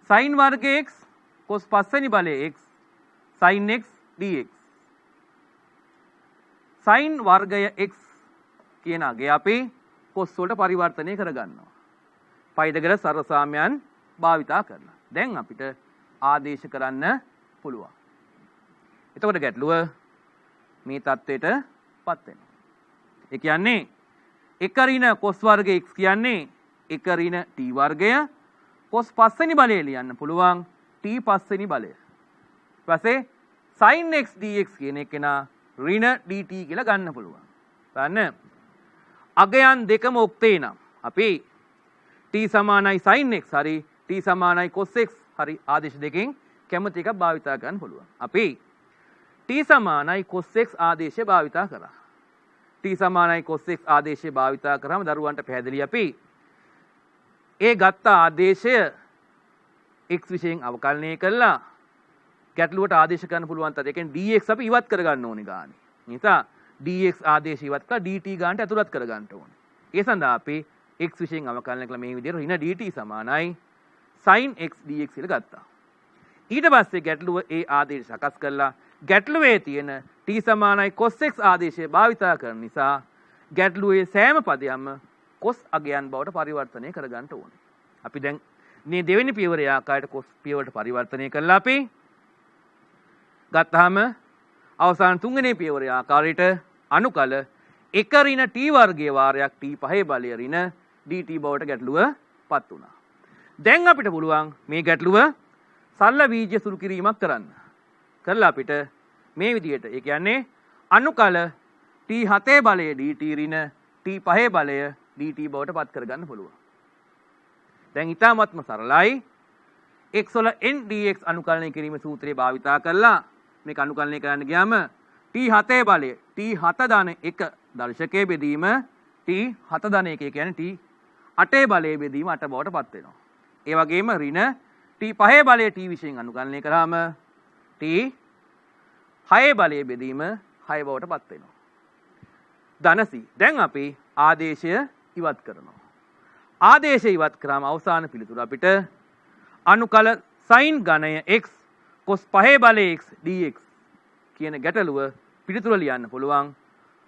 sin වර්ගයේ x cos 5 වෙනි බලයේ x sin x dx sin වර්ගය x කියන අගය අපි cos වලට පරිවර්තනය කරගන්නවා. පයිතගොරස් සර්වසාම්‍යයන් භාවිතා කරලා. දැන් අපිට ආදේශ කරන්න පුළුවන්. එතකොට ගැටලුව මේ තත්ත්වයට පත් වෙනවා. ඒ කියන්නේ එක ඍණ cos වර්ග x කියන්නේ එක ඍණ t වර්ගය cos 5 වෙනි බලය ලියන්න පුළුවන් t 5 වෙනි බලය. ඊට පස්සේ sin x dx කියන එක නා ඍණ dt කියලා ගන්න පුළුවන්. ගන්න අගයන් දෙකම ඔක්තේ නම් අපි t සමානයි sin x හරි t සමානයි cos x හරි ආදේශ දෙකෙන් කැමති එකක් භාවිතා කරන්න පුළුවන්. අපි t සමානයි cos x ආදේශය භාවිතා කරා. t සමානයි cos x ආදේශය භාවිතා කරාම දරුවන්ට පැහැදිලි අපි ඒ ගත්ත ආදේශය x විශයෙන් අවකලනය කළා ගැටලුවට ආදේශ කරන්න පුළුවන් තත්. ඒ කියන්නේ dx අපි ඉවත් කරගන්න ඕනේ ගානේ. නිසා dx ආදේශය ඉවත් කරලා dt ගානට ඇතුළත් කරගන්න ඕනේ. ඒ සඳහා අපි x විශයෙන් අවකලනය කළා මේ විදිහට ඍණ dt සමානයි sin x dx කියලා ගත්තා. ඊට පස්සේ ගැටලුව ඒ ආදේශ සකස් කළා ගැටලුවේ තියෙන t සමානයි cos x ආදේශය භාවිතා කරන නිසා ගැටලුවේ සෑම පදයක්ම cos අගයන් බවට පරිවර්තනය කරගන්න ඕනේ. අපි දැන් මේ දෙවෙනි පියවරේ ආකාරයට cos පියවරට පරිවර්තනය කළා අපි. ගත්තාම අවසාන තුන්වෙනි පියවරේ ආකාරයට අනුකල එක ඍණ t වර්ගයේ වාරයක් t 5 බලය ඍණ dt බවට ගැටලුව පත් වුණා. දැන් අපිට පුළුවන් මේ ගැටලුව සරල බීජ සුළු කිරීමක් කරන්න. කරලා අපිට මේ විදිහට ඒ කියන්නේ අනුකල t 7 බලය dt ඍණ t 5 බලය dt බවට පත් කරගන්න පුළුවන්. දැන් ඊටාත්ම සරලයි. x වල n dx අනුකලනය කිරීමේ සූත්‍රය භාවිතා කරලා මේක අනුකලනය කරන්න ගියාම t 7 බලය t 7 ධන 1 දර්ශකයේ බෙදීම t 7 ධන 1 කියන්නේ t 8 බලයේ බෙදීම 8 බවට පත් වෙනවා. ඒ වගේම ඍණ t 5 බලය t විශයෙන් අනුකලනය කරාම t 6 බලයේ බෙදීම 6 බවට පත් වෙනවා. ධනසි. දැන් අපි ආදේශය ඉවත් කරනවා. ආදේශය ඉවත් කරාම අවසාන පිළිතුර අපිට අනුකල sin ඝනය x cos 5 බලය x dx කියන ගැටලුව පිළිතුර ලියන්න පුළුවන්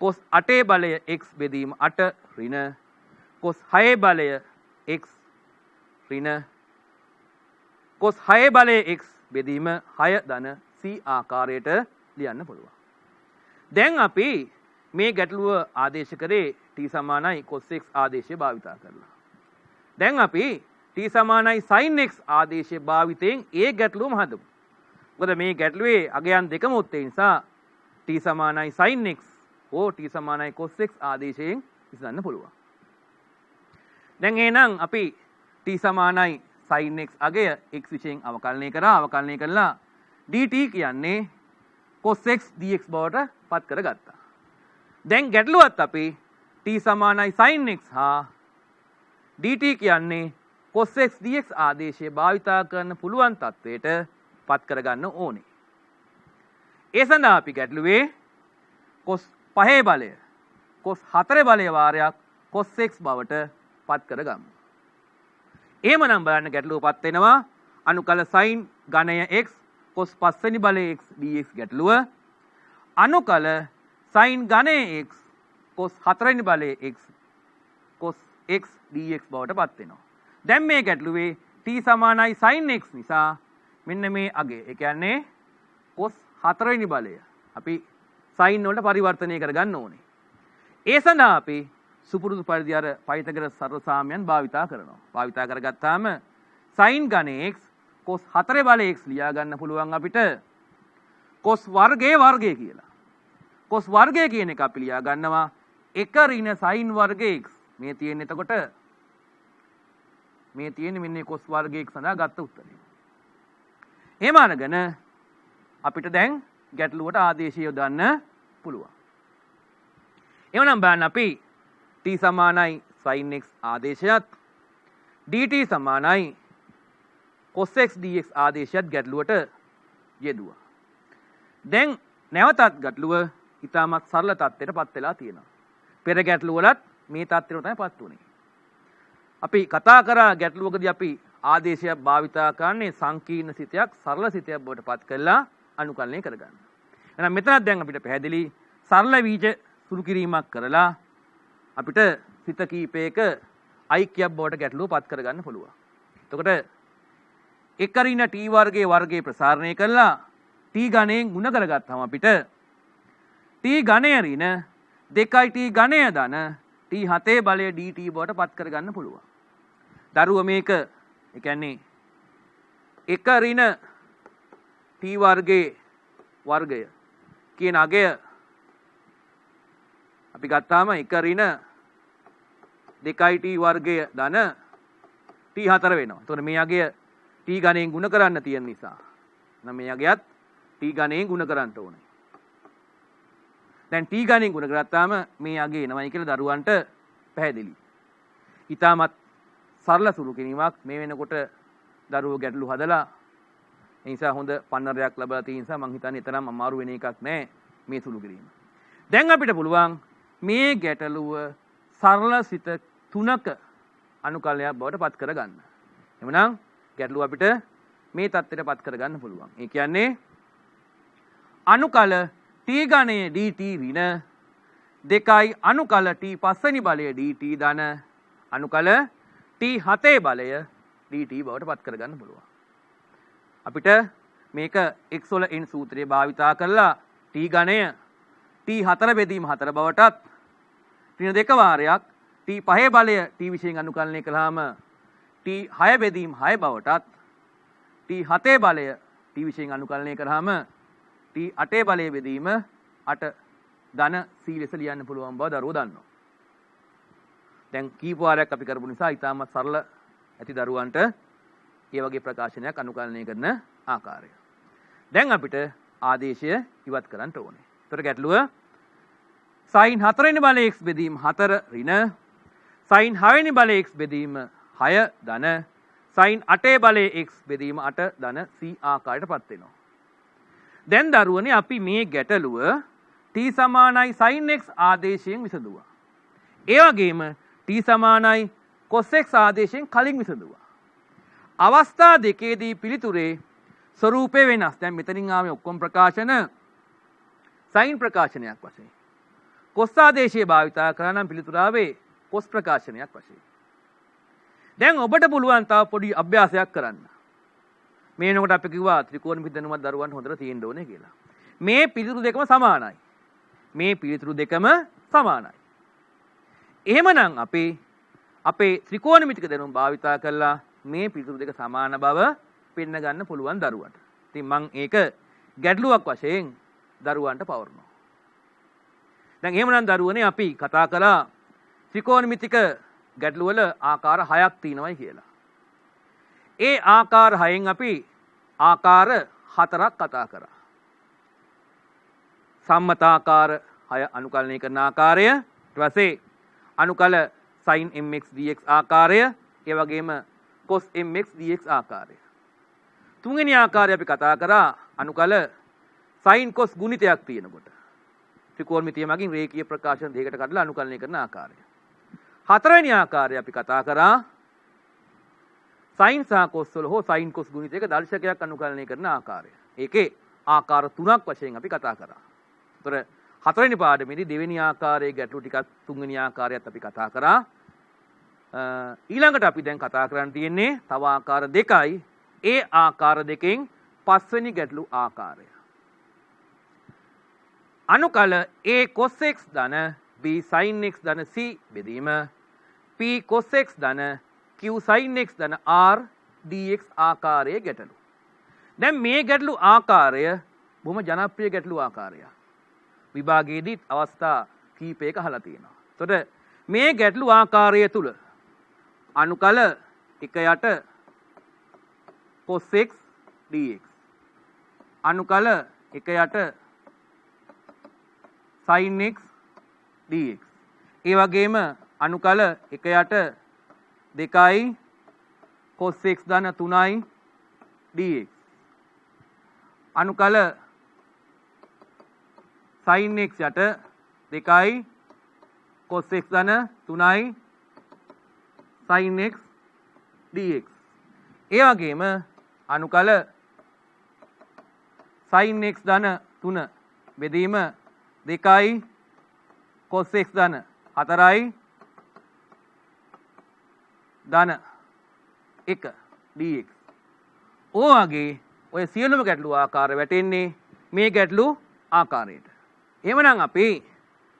cos 8 බලය x බෙදීම 8 ඍණ cos 6 බලය x ඍණ cos 6 බලය x බෙදීම 6 ධන c ආකාරයට ලියන්න පුළුවන්. දැන් අපි මේ ගැටලුව ආදේශ කරේ t සමානයි cos x ආදේශය භාවිතා කරලා. දැන් අපි t සමානයි sin x ආදේශය භාවිතයෙන් ඒ ගැටලුවම හදමු. මොකද මේ ගැටලුවේ අගයන් දෙකම ඔත්තේ නිසා t සමානයි sin x හෝ t සමානයි cos x ආදේශයෙන් විසඳන්න පුළුවන්. දැන් එහෙනම් අපි t සමානයි sin x අගය x විශයෙන් අවකලනය කරා. අවකලනය කළා dt කියන්නේ cos x dx බවට පත් කරගත්තා. දැන් ගැටලුවත් අපි t සමානයි sin x හා dt කියන්නේ cos x dx ආදේශය භාවිතා කරන්න පුළුවන් තත්වයට පත් කරගන්න ඕනේ. ඒ සඳහා අපි ගැටලුවේ cos 5 බලය cos 4 බලය වාරයක් cos x බවට පත් කරගමු. එහෙමනම් බලන්න ගැටලුව පත් වෙනවා අනුකල sin ඝනය x cos 5 වෙනි බලය x dx ගැටලුව අනුකල sin ඝනය x cos 4 වෙනි බලය x cos x dx බවට පත් වෙනවා. දැන් මේ ගැටලුවේ t සමානයි sin x නිසා මෙන්න මේ අගය ඒ කියන්නේ cos 4 වෙනි බලය අපි sin වලට පරිවර්තනය කරගන්න ඕනේ. ඒ සඳහා අපි සුපුරුදු පරිදි අර පයිතගරස් සරල සාමයන් භාවිතා කරනවා. භාවිතා කරගත්තාම sin ඝනය x cos 4 බලය x ලියා ගන්න පුළුවන් අපිට cos වර්ගයේ වර්ගය කියලා. cos වර්ගය කියන එක අපි ලියා ගන්නවා එක ඍණ sin වර්ග x. මේ තියෙන්නේ එතකොට මේ තියෙන්නේ මෙන්න cos වර්ග x සඳහා ගත්ත උත්තරය. එහෙම අරගෙන අපිට දැන් ගැටලුවට ආදේශය යොදන්න පුළුවන්. එවනම් බලන්න අපි t සමානයි sin x ආදේශයත් dt සමානයි cos x dx ආදේශයත් ගැටලුවට යෙදුවා. දැන් නැවතත් ගැටලුව ඉතාමත් සරල තත්ත්වයට පත් වෙලා තියෙනවා. පෙර ගැටලුවලත් මේ තත්ත්වයට තමයි පත් වුනේ. අපි කතා කරා ගැටලුවකදී අපි ආදේශයක් භාවිතා කරන්නේ සංකීර්ණ සිතයක් සරල සිතයක් බවට පත් කරලා අනුකලනය කරගන්න. එහෙනම් මෙතනත් දැන් අපිට පැහැදිලි සරල බීජ සුළු කිරීමක් කරලා අපිට සිත කීපයක ඓක්‍යයක් බවට ගැටලුව පත් කරගන්න පුළුවන්. එතකොට එක ඍණ t වර්ගයේ වර්ගයේ ප්‍රසාරණය කළා t ඝණයෙන් ගුණ කරගත්තාම අපිට t ඝණය ඍණ 2t ඝණය ධන t7 බලය dt බවට පත් කරගන්න පුළුවන්. දරුව මේක ඒ කියන්නේ 1 ඍණ t වර්ගයේ වර්ගය කියන අගය අපි ගත්තාම 1 ඍණ 2t වර්ගය ධන t4 වෙනවා. එතකොට මේ අගය t ඝණයෙන් ගුණ කරන්න තියෙන නිසා නම් මේ අගයත් t ඝණයෙන් ගුණ කරන්න ඕනේ. දැන් t ඝණයෙන් ගුණ කරාම මේ අගය එනවයි කියලා දරුවන්ට පැහැදිලි. ඊටමත් සරල සුළු කිරීමක් මේ වෙනකොට දරුවෝ ගැටලු හදලා ඒ නිසා හොඳ පන්නරයක් ලැබලා තියෙන නිසා මම හිතන්නේ තරම් අමාරු වෙන එකක් නෑ මේ සුළු කිරීම. දැන් අපිට පුළුවන් මේ ගැටලුව සරල සිත 3ක අනුකල්පයක් බවට පත් කරගන්න. එhmenan ගැටලුව අපිට මේ தත්ත්වයට පත් කරගන්න පුළුවන්. ඒ කියන්නේ අනුකල t ඝණයේ dt ඍණ 2යි අනුකල t පස්වෙනි බලය dt ධන අනුකල t7 බලය dt බවට පත් කරගන්න පුළුවන්. අපිට මේක x වල n සූත්‍රය භාවිතා කරලා t ඝණය t4 බෙදීම 4 බවටත් ඍණ 2 වාරයක් t5 බලය t විශයෙන් අනුකලනය කළාම t6 බෙදීම 6 බවටත් t7 බලය t විශයෙන් අනුකලනය කරාම t8 බලය බෙදීම 8 ධන c ලෙස ලියන්න පුළුවන් බව දරුවෝ දන්නවා. දැන් කීප වාරයක් අපි කරපු නිසා ඊටමත් සරල ඇති දරුවන්ට මේ වගේ ප්‍රකාශනයක් අනුකලනය කරන ආකාරය. දැන් අපිට ආදේශය ඉවත් කරන්න ඕනේ. ඒතර ගැටලුව sin 4 වෙනි බලය x බෙදීම 4 ඍණ sin 6 වෙනි බලය x බෙදීම 6 ධන sin 8 බලය x බෙදීම 8 ධන c ආකාරයටපත් වෙනවා. දැන් දරුවනේ අපි මේ ගැටලුව t සමානයි sin x ආදේශයෙන් විසඳුවා. ඒ වගේම t සමානයි cos x ආදේශයෙන් කලින් විසඳුවා. අවස්ථා දෙකේදී පිළිතුරේ ස්වරූපය වෙනස්. දැන් මෙතනින් ආවේ ඔක්කොම ප්‍රකාශන sin ප්‍රකාශනයක් වශයෙන්. cos ආදේශය භාවිතා කරා නම් පිළිතුර ආවේ cos ප්‍රකාශනයක් වශයෙන්. දැන් ඔබට පුළුවන් තව පොඩි අභ්‍යාසයක් කරන්න. මේ වෙනකොට අපි කිව්වා ත්‍රිකෝණමිති දැනුමක් දරුවන්ට හොඳට තියෙන්න ඕනේ කියලා. මේ පිළිතුරු දෙකම සමානයි. මේ පිළිතුරු දෙකම සමානයි. එහෙමනම් අපේ ත්‍රිකෝණමිතික දැනුම භාවිතා කරලා මේ පිළිතුරු දෙක සමාන බව පෙන්න ගන්න පුළුවන් දරුවන්ට. ඉතින් මම ඒක ගැටලුවක් වශයෙන් දරුවන්ට පවරනවා. දැන් එහෙමනම් දරුවනේ අපි කතා කළා ත්‍රිකෝණමිතික ගැටලු වල ආකාර 6ක් තියෙනවායි කියලා. ඒ ආකාර 6න් අපි ආකාර 4ක් කතා කරා. සම්මතාකාර 6 අනුකලනය කරන ආකාරය, ඊට පස්සේ අනුකල sin mx dx ආකාරය, ඒ වගේම cos mx dx ආකාරය. තුන්වෙනි ආකාරය අපි කතා කරා අනුකල sin cos ගුණිතයක් තියෙනකොට. ත්‍රිකෝණමිතිය මගින් රේඛීය ප්‍රකාශන දෙකකට කඩලා අනුකලනය කරන ආකාරය. හතරවෙනි ආකාරය අපි කතා කරා sin සහ cos වල හෝ sin cos ගුණිතයක දර්ශකයක් අනුකලනය කරන ආකාරය. ඒකේ ආකාර 3ක් වශයෙන් අපි කතා කරා. ඒතර හතරවෙනි පාඩමේදී දෙවෙනි ආකාරයේ ගැටලු ටිකක් තුන්වෙනි ආකාරයත් අපි කතා කරා. ඊළඟට අපි දැන් කතා කරන්න තියෙන්නේ තව ආකාර දෙකයි. ඒ ආකාර දෙකෙන් පස්වෙනි ගැටලු ආකාරය. අනුකල a cos x ධන b sin x ධන c බෙදීම p cos x ධන q sin x ධන r dx ආකාරයේ ගැටලු. දැන් මේ ගැටලු ආකාරය බොහොම ජනප්‍රිය ගැටලු ආකාරයක්. විභාගයේදීත් අවස්ථා කීපයක අහලා තියෙනවා. එතකොට මේ ගැටලු ආකාරය තුල අනුකල 1 යට cos x dx අනුකල 1 යට sin x dx ඒ වගේම අනුකල 1 යට 2යි cos x ධන 3යි dx අනුකල sin x යට 2යි cos x ධන 3යි sin x dx ඒ වගේම අනුකල sin x ධන 3 බෙදීම 2යි cos x ධන 4යි ධන 1 dx. ඔය වගේ ඔය සියලුම ගැටලු ආකාර වැටෙන්නේ මේ ගැටලු ආකාරයට. එහෙමනම් අපි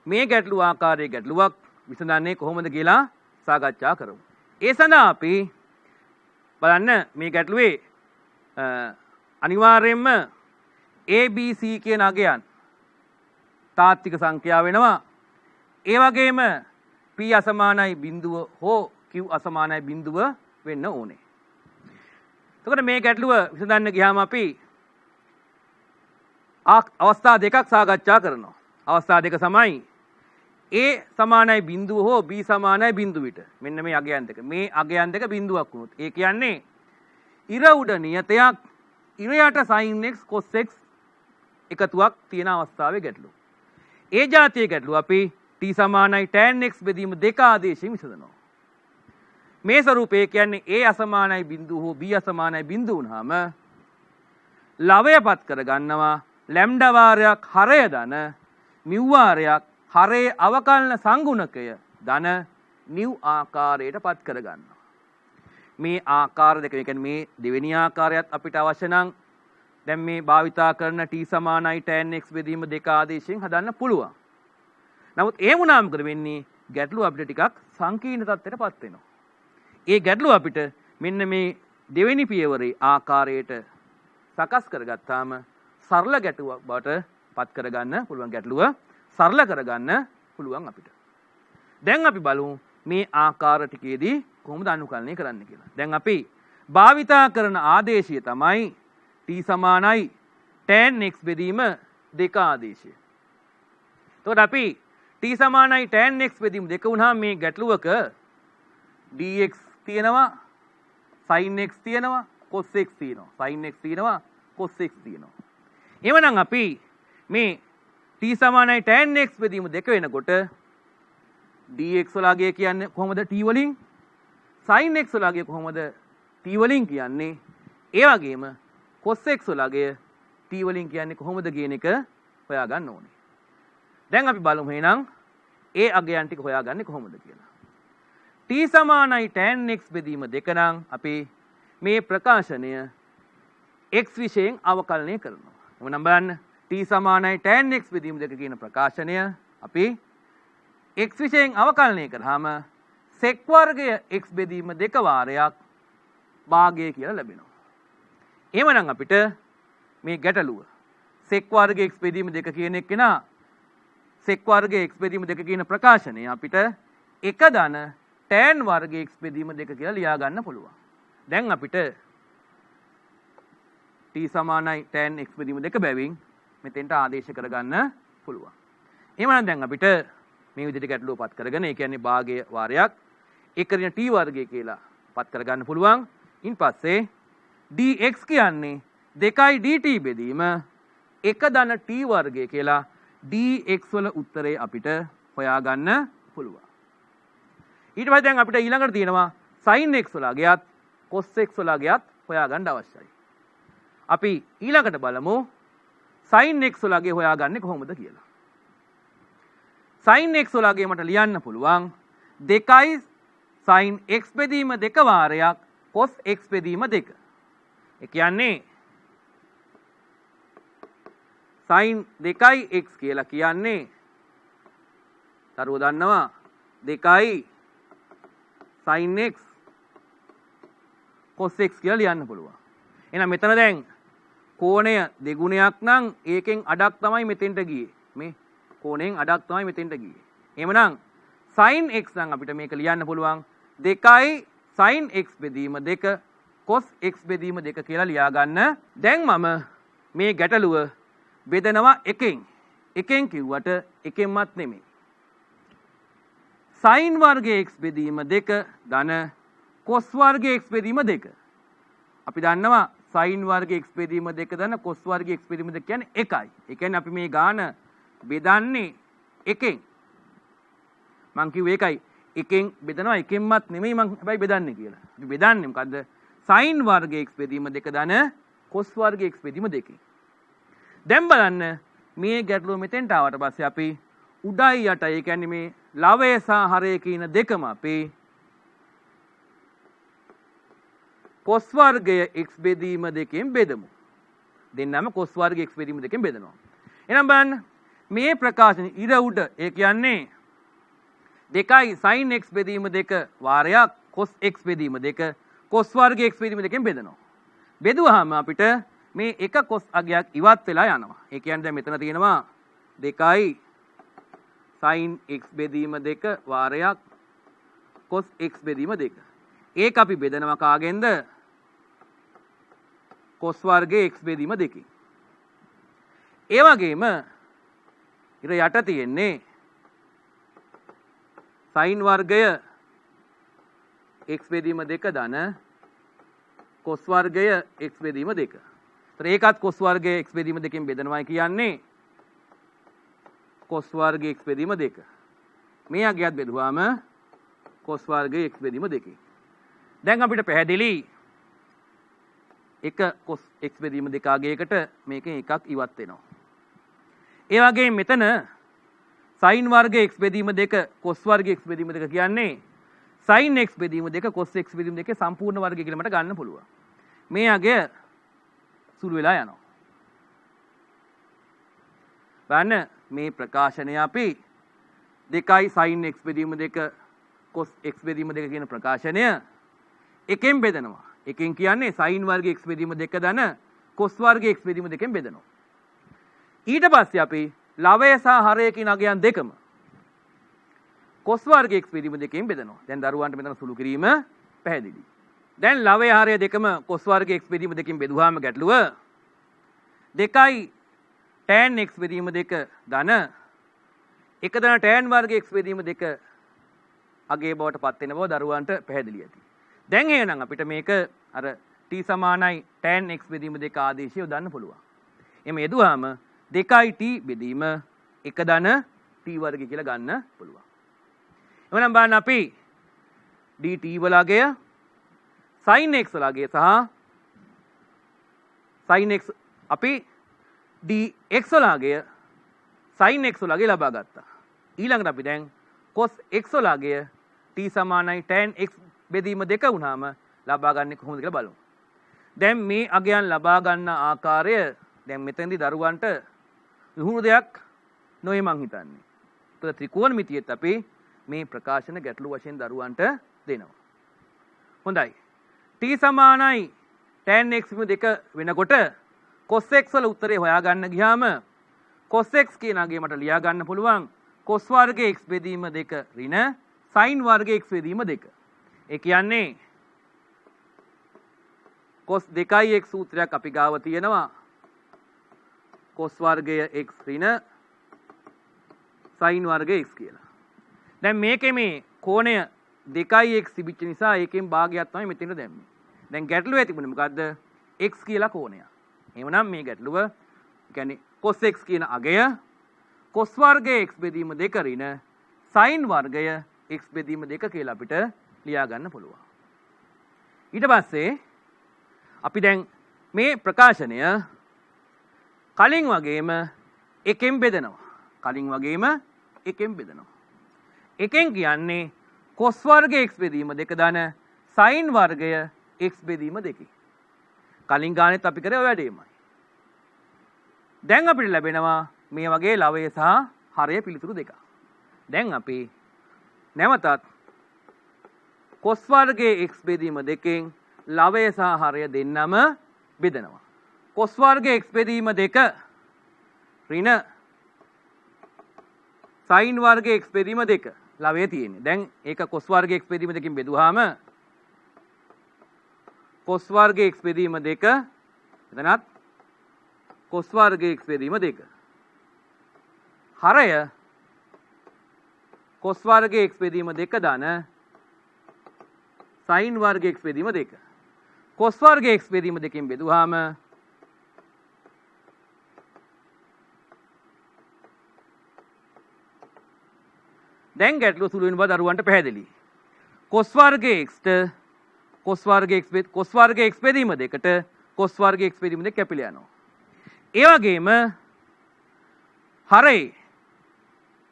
මේ ගැටලු ආකාරයේ ගැටලුවක් විසඳන්නේ කොහොමද කියලා සාකච්ඡා කරමු. ඒ සඳහා අපි බලන්න මේ ගැටලුවේ අනිවාර්යයෙන්ම ABC කියන අගයන් තාත්වික සංඛ්‍යා වෙනවා. ඒ වගේම P අසමානයි බිඳුව හෝ Q අසමානයි බිඳුව වෙන්න ඕනේ. එතකොට මේ ගැටලුව විසඳන්න ගියාම අපි අවස්ථා දෙකක් සාකච්ඡා කරනවා. අවස්ථා දෙක සමයි A සමානයි බිඳුව හෝ B සමානයි බිඳුවට. මෙන්න මේ අගයන් දෙක. මේ අගයන් දෙක බිඳුවක් වුණොත් ඒ කියන්නේ ඉර උඩ නියතයක් ඉර යට sin x cos x එකතුවක් තියෙන අවස්ථාවේ ගැටලුව. ඒ જાතිය ගැටලුව අපි t සමානයි tan x බෙදීම 2 ආදේශයෙන් විසඳනවා. මේ ස්වරූපය කියන්නේ A අසමානයි බිඳුව හෝ B අසමානයි බිඳුව වුණාම ලවයපත් කර ගන්නවා ලැම්ඩා වාරයක් හරය ධන මිව් වාරයක් හරේ අවකලන සංගුණකය ධන නිව් ආකාරයට පත් කර ගන්නවා. මේ ආකාර දෙක කියන්නේ මේ දෙවෙනි ආකාරයත් අපිට අවශ්‍ය නම් දැන් මේ භාවිතා කරන t සමානයි tan x බෙදීම 2 ආදේශයෙන් හදන්න පුළුවන්. නමුත් ඒ වුණාම මොකද වෙන්නේ? ගැටලුව අපිට ටිකක් සංකීර්ණ තත්ත්වයටපත් වෙනවා. ඒ ගැටලුව අපිට මෙන්න මේ දෙවෙනි පියවරේ ආකාරයට සකස් කරගත්තාම සරල ගැටලුවක් බවට පත් කරගන්න පුළුවන්. ගැටලුව සරල කරගන්න පුළුවන් අපිට. දැන් අපි බලමු මේ ආකාර ටිකේදී කොහොමද අනුකලනය කරන්න කියලා. දැන් අපි භාවිතා කරන ආදේශය තමයි t සමානයි tan x බෙදීම 2 ආදේශය. එතකොට අපි t සමානයි tan x බෙදීම 2 වුණාම මේ ගැටලුවක dx තියෙනවා sin x තියෙනවා cos x තියෙනවා sin x තියෙනවා cos x තියෙනවා. එවනම් අපි මේ t සමානයි tan x බෙදීම 2 වෙනකොට dx වල අගය කියන්නේ කොහොමද t වලින් sin x වල අගය කොහොමද t වලින් කියන්නේ ඒ වගේම cos x වල අගය t වලින් කියන්නේ කොහොමද කියන එක හොයාගන්න ඕනේ. දැන් අපි බලමු එහෙනම් ඒ අගයන් ටික හොයාගන්නේ කොහොමද කියලා. t සමානයි tan x බෙදීම 2 නම් අපි මේ ප්‍රකාශනය x විශයෙන් අවකලනය කරනවා. එවනම් බලන්න t සමානයි tan x බෙදීම 2 කියන ප්‍රකාශනය අපි x විශයෙන් අවකලනය කරාම sec වර්ගය x බෙදීම 2 වාරයක් භාගය කියලා ලැබෙනවා. එහෙමනම් අපිට මේ ගැටලුව sec වර්ගය x බෙදීම 2 කියන එක නා sec වර්ගය x බෙදීම 2 කියන ප්‍රකාශනය අපිට 1 ධන tan වර්ගය x බෙදීම 2 කියලා ලියා ගන්න පුළුවන්. දැන් අපිට t සමානයි tan x බෙදීම 2 බැවින් මෙතෙන්ට ආදේශ කරගන්න පුළුවන්. එහෙමනම් දැන් අපිට මේ විදිහට ගැටලුව පත් කරගෙන ඒ කියන්නේ භාගය වාරයක් 1 t වර්ගය කියලා පත් කරගන්න පුළුවන්. ඉන් පස්සේ dx කියන්නේ 2යි dt බෙදීම 1 ධන t වර්ගය කියලා dx වල උත්තරේ අපිට හොයාගන්න පුළුවන්. ඊට පස්සේ දැන් අපිට ඊළඟට තියෙනවා sin x වල අගයත් cos x වල අගයත් හොයාගන්න අවශ්‍යයි. අපි ඊළඟට බලමු sin x වල අගය හොයාගන්නේ කොහොමද කියලා. sin x වල අගය මට ලියන්න පුළුවන් 2යි sin x බෙදීම 2 වාරයක් cos x බෙදීම 2. ඒ කියන්නේ sin 2යි x කියලා කියන්නේ දරුවෝ දන්නවා 2යි sin x cos x කියලා ලියන්න පුළුවන්. එහෙනම් මෙතන දැන් කෝණය දෙගුණයක් නම් ඒකෙන් අඩක් තමයි මෙතෙන්ට ගියේ. මේ කෝණයෙන් අඩක් තමයි මෙතෙන්ට ගියේ. එහෙමනම් sin x නම් අපිට මේක ලියන්න පුළුවන් 2යි sin x බෙදීම 2 cos x බෙදීම 2 කියලා ලියා ගන්න. දැන් මම මේ ගැටලුව බෙදනවා එකෙන්. එකෙන් කිව්වට එකෙන්වත් නෙමෙයි. sin වර්ගය x බෙදීම 2 ධන cos වර්ගය x බෙදීම 2. අපි දන්නවා sin වර්ගය x බෙදීම 2 ධන cos වර්ගය x බෙදීම 2 කියන්නේ 1යි. ඒ කියන්නේ අපි මේ ගාන බෙදන්නේ එකෙන්. මං කිව්වේ ඒකයි. එකෙන් බෙදනවා එකෙන්වත් නෙමෙයි මං හැබැයි බෙදන්නේ කියලා. අපි බෙදන්නේ මොකද්ද? sin වර්ගය x බෙදීම 2 ධන cos වර්ගය x බෙදීම 2. දැන් බලන්න මේ ගැටලුව මෙතෙන්ට ආවට පස්සේ අපි උඩයි යටයි ඒ කියන්නේ මේ ලවය සහ හරය කියන දෙකම අපි cos වර්ගය x බෙදීම 2කින් බෙදමු. දෙන්නම cos වර්ගයේ x බෙදීම දෙකෙන් බෙදනවා. එහෙනම් බලන්න මේ ප්‍රකාශන ඉර උඩ ඒ කියන්නේ 2යි sin x බෙදීම 2 වාරයක් cos x බෙදීම 2 cos වර්ගයේ x බෙදීම දෙකෙන් බෙදනවා. බෙදුවාම අපිට මේ එක cos අගයක් ඉවත් වෙලා යනවා. ඒ කියන්නේ දැන් මෙතන තියෙනවා 2යි sin x බෙදීම 2 වාරයක් cos x බෙදීම 2. ඒක අපි බෙදනවා කාගෙන්ද? cos වර්ගයේ x බෙදීම 2කින්. ඒ වගේම ඉර යට තියෙන්නේ sin වර්ගය x බෙදීම 2 ධන cos වර්ගය x බෙදීම 2. ඒතර ඒකත් cos වර්ගය x බෙදීම 2කින් බෙදනවා කියන්නේ cos වර්ගය x බෙදීම 2. මේ අගයත් බෙදුවාම cos වර්ගය x බෙදීම 2කින්. දැන් අපිට පැහැදිලි එක cos x බෙදීම 2 අගයකට මේකෙන් එකක් ඉවත් වෙනවා. ඒ වගේම මෙතන sin වර්ගය x බෙදීම 2 cos වර්ගය x බෙදීම 2 කියන්නේ sin x බෙදීම 2 cos x බෙදීම 2 සම්පූර්ණ වර්ගය කියලා මට ගන්න පුළුවන්. මේ අගය සුළු වෙලා යනවා. බලන්න මේ ප්‍රකාශනය අපි 2යි sin x බෙදීම 2 cos x බෙදීම 2 කියන ප්‍රකාශනය එකෙන් බෙදනවා. එකෙන් කියන්නේ sin වර්ගයේ x බෙදීම 2 ධන cos වර්ගයේ x බෙදීම 2කින් බෙදනවා. ඊට පස්සේ අපි ලවය සහ හරය කියන අගයන් දෙකම cos වර්ගයේ x බෙදීම 2කින් බෙදනවා. දැන් දරුවන්ට මෙතන සුළු කිරීම පැහැදිලි. දැන් ලවය හරය දෙකම cos වර්ගයේ x බෙදීම 2කින් බෙදුවාම ගැටලුව 2යි tan x බෙදීම 2 ධන 1 ධන tan වර්ගයේ x බෙදීම 2 අගේ බවට පත් වෙන බව දරුවන්ට පැහැදිලි ඇති. දැන් එහෙනම් අපිට මේක අර t සමානයි tan x බෙදීම 2 ආදේශය යොදන්න පුළුවන්. එමෙ යෙදුවාම 2යි t බෙදීම 1 ධන t වර්ගය කියලා ගන්න පුළුවන්. එවනම් බලන්න අපි dt වල අගය sin x වල අගය සහ sin x අපි dx වල අගය sin x වල අගය ලබා ගත්තා. ඊළඟට අපි දැන් cos x වල අගය t සමානයි tan x බෙදීම 2 වුණාම ලබා ගන්න කොහොමද කියලා බලමු. දැන් මේ අගයන් ලබා ගන්න ආකාරය දැන් මෙතනදී දරුවන්ට විහුණු දෙයක් නොවේ මං හිතන්නේ. ඒතර ත්‍රිකෝණමිතියෙත් අපි මේ ප්‍රකාශන ගැටළු වශයෙන් දරුවන්ට දෙනවා. හොඳයි. t සමානයි tan x 2 වෙනකොට cos x වල උත්තරේ හොයාගන්න ගියාම cos x කියන අගය මට ලියා ගන්න පුළුවන් cos වර්ගයේ x බෙදීම 2 ඍණ sin වර්ගයේ x බෙදීම 2. ඒ කියන්නේ cos 2x සූත්‍රයක් අපි ගාව තියෙනවා. cos වර්ගය x ඍණ sin වර්ගය x කියලා. දැන් මේකේ මේ කෝණය 2x තිබිච්ච නිසා ඒකෙන් භාගයක් තමයි මෙතන දැම්මේ. දැන් ගැටලුවේ තිබුණේ මොකද්ද? x කියලා කෝණයක්. එහෙමනම් මේ ගැටලුව කියන්නේ cos x කියන අගය cos වර්ගයේ x බෙදීම 2 ඍණ sin වර්ගය x බෙදීම 2 කියලා අපිට ලියා ගන්න පුළුවන්. ඊට පස්සේ අපි දැන් මේ ප්‍රකාශනය කලින් වගේම එකෙන් බෙදනවා. කලින් වගේම එකෙන් බෙදනවා. එකෙන් කියන්නේ cos වර්ගයේ x බෙදීම 2 ධන sin වර්ගය x බෙදීම 2. කලින් ගානෙත් අපි කරේ ඔය වැඩේමයි. දැන් අපිට ලැබෙනවා මේ වගේ ලවය සහ හරය පිළිතුරු දෙකක්. දැන් අපි නැවතත් cos වර්ගයේ x බෙදීම 2කින් ලවය සහ හරය දෙන්නම බෙදනවා. cos වර්ගයේ x බෙදීම 2 ඍණ sin වර්ගයේ x බෙදීම 2 ලවය තියෙන්නේ. දැන් ඒක cos වර්ගයේ x බෙදීම 2කින් බෙදුවාම cos වර්ගයේ x බෙදීම 2 එතනත් cos වර්ගයේ x බෙදීම 2 හරය cos වර්ගයේ x බෙදීම 2 ධන sin වර්ගයේ x බෙදීම 2 cos වර්ගයේ x බෙදීම 2කින් බෙදුවාම දැන් ගැටලුව සුළු වෙන බව දරුවන්ට පැහැදිලි. cos වර්ගයේ x ට cos වර්ගයේ x බෙදීම 2ට cos වර්ගයේ x බෙදීම 2 කැපිලා යනවා. ඒ වගේම හරේ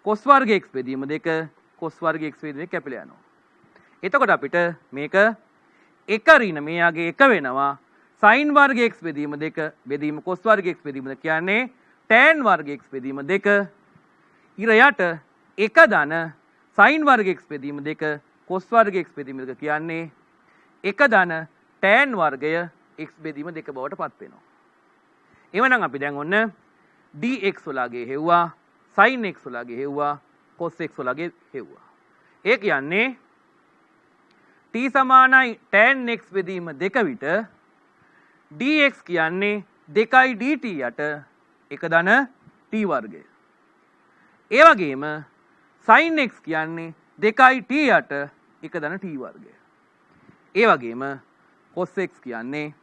cos වර්ගයේ x බෙදීම 2 cos වර්ගයේ x බෙදීම 2 කැපිලා යනවා. එතකොට අපිට මේක 1 ඍණ මේ යගේ 1 වෙනවා sin වර්ග x බෙදීම 2 බෙදීම cos වර්ග x බෙදීම 2 කියන්නේ tan වර්ග x බෙදීම 2 ඉර යට එක ධන sin වර්ග x බෙදීම 2 cos වර්ග x බෙදීම 2 කියන්නේ එක ධන tan වර්ගය x බෙදීම 2 බවට පත් වෙනවා. එවනම් අපි දැන් ඔන්න dx වලගේ හෙව්වා sin x වලගේ හෙව්වා cos x වලගේ හෙව්වා. ඒ කියන්නේ t සමානයි tan x බෙදීම 2 විට dx කියන්නේ 2යි dt යට එක ධන t වර්ගය. ඒ වගේම sin x කියන්නේ 2යි t යට එක ධන t වර්ගය. ඒ වගේම cos x කියන්නේ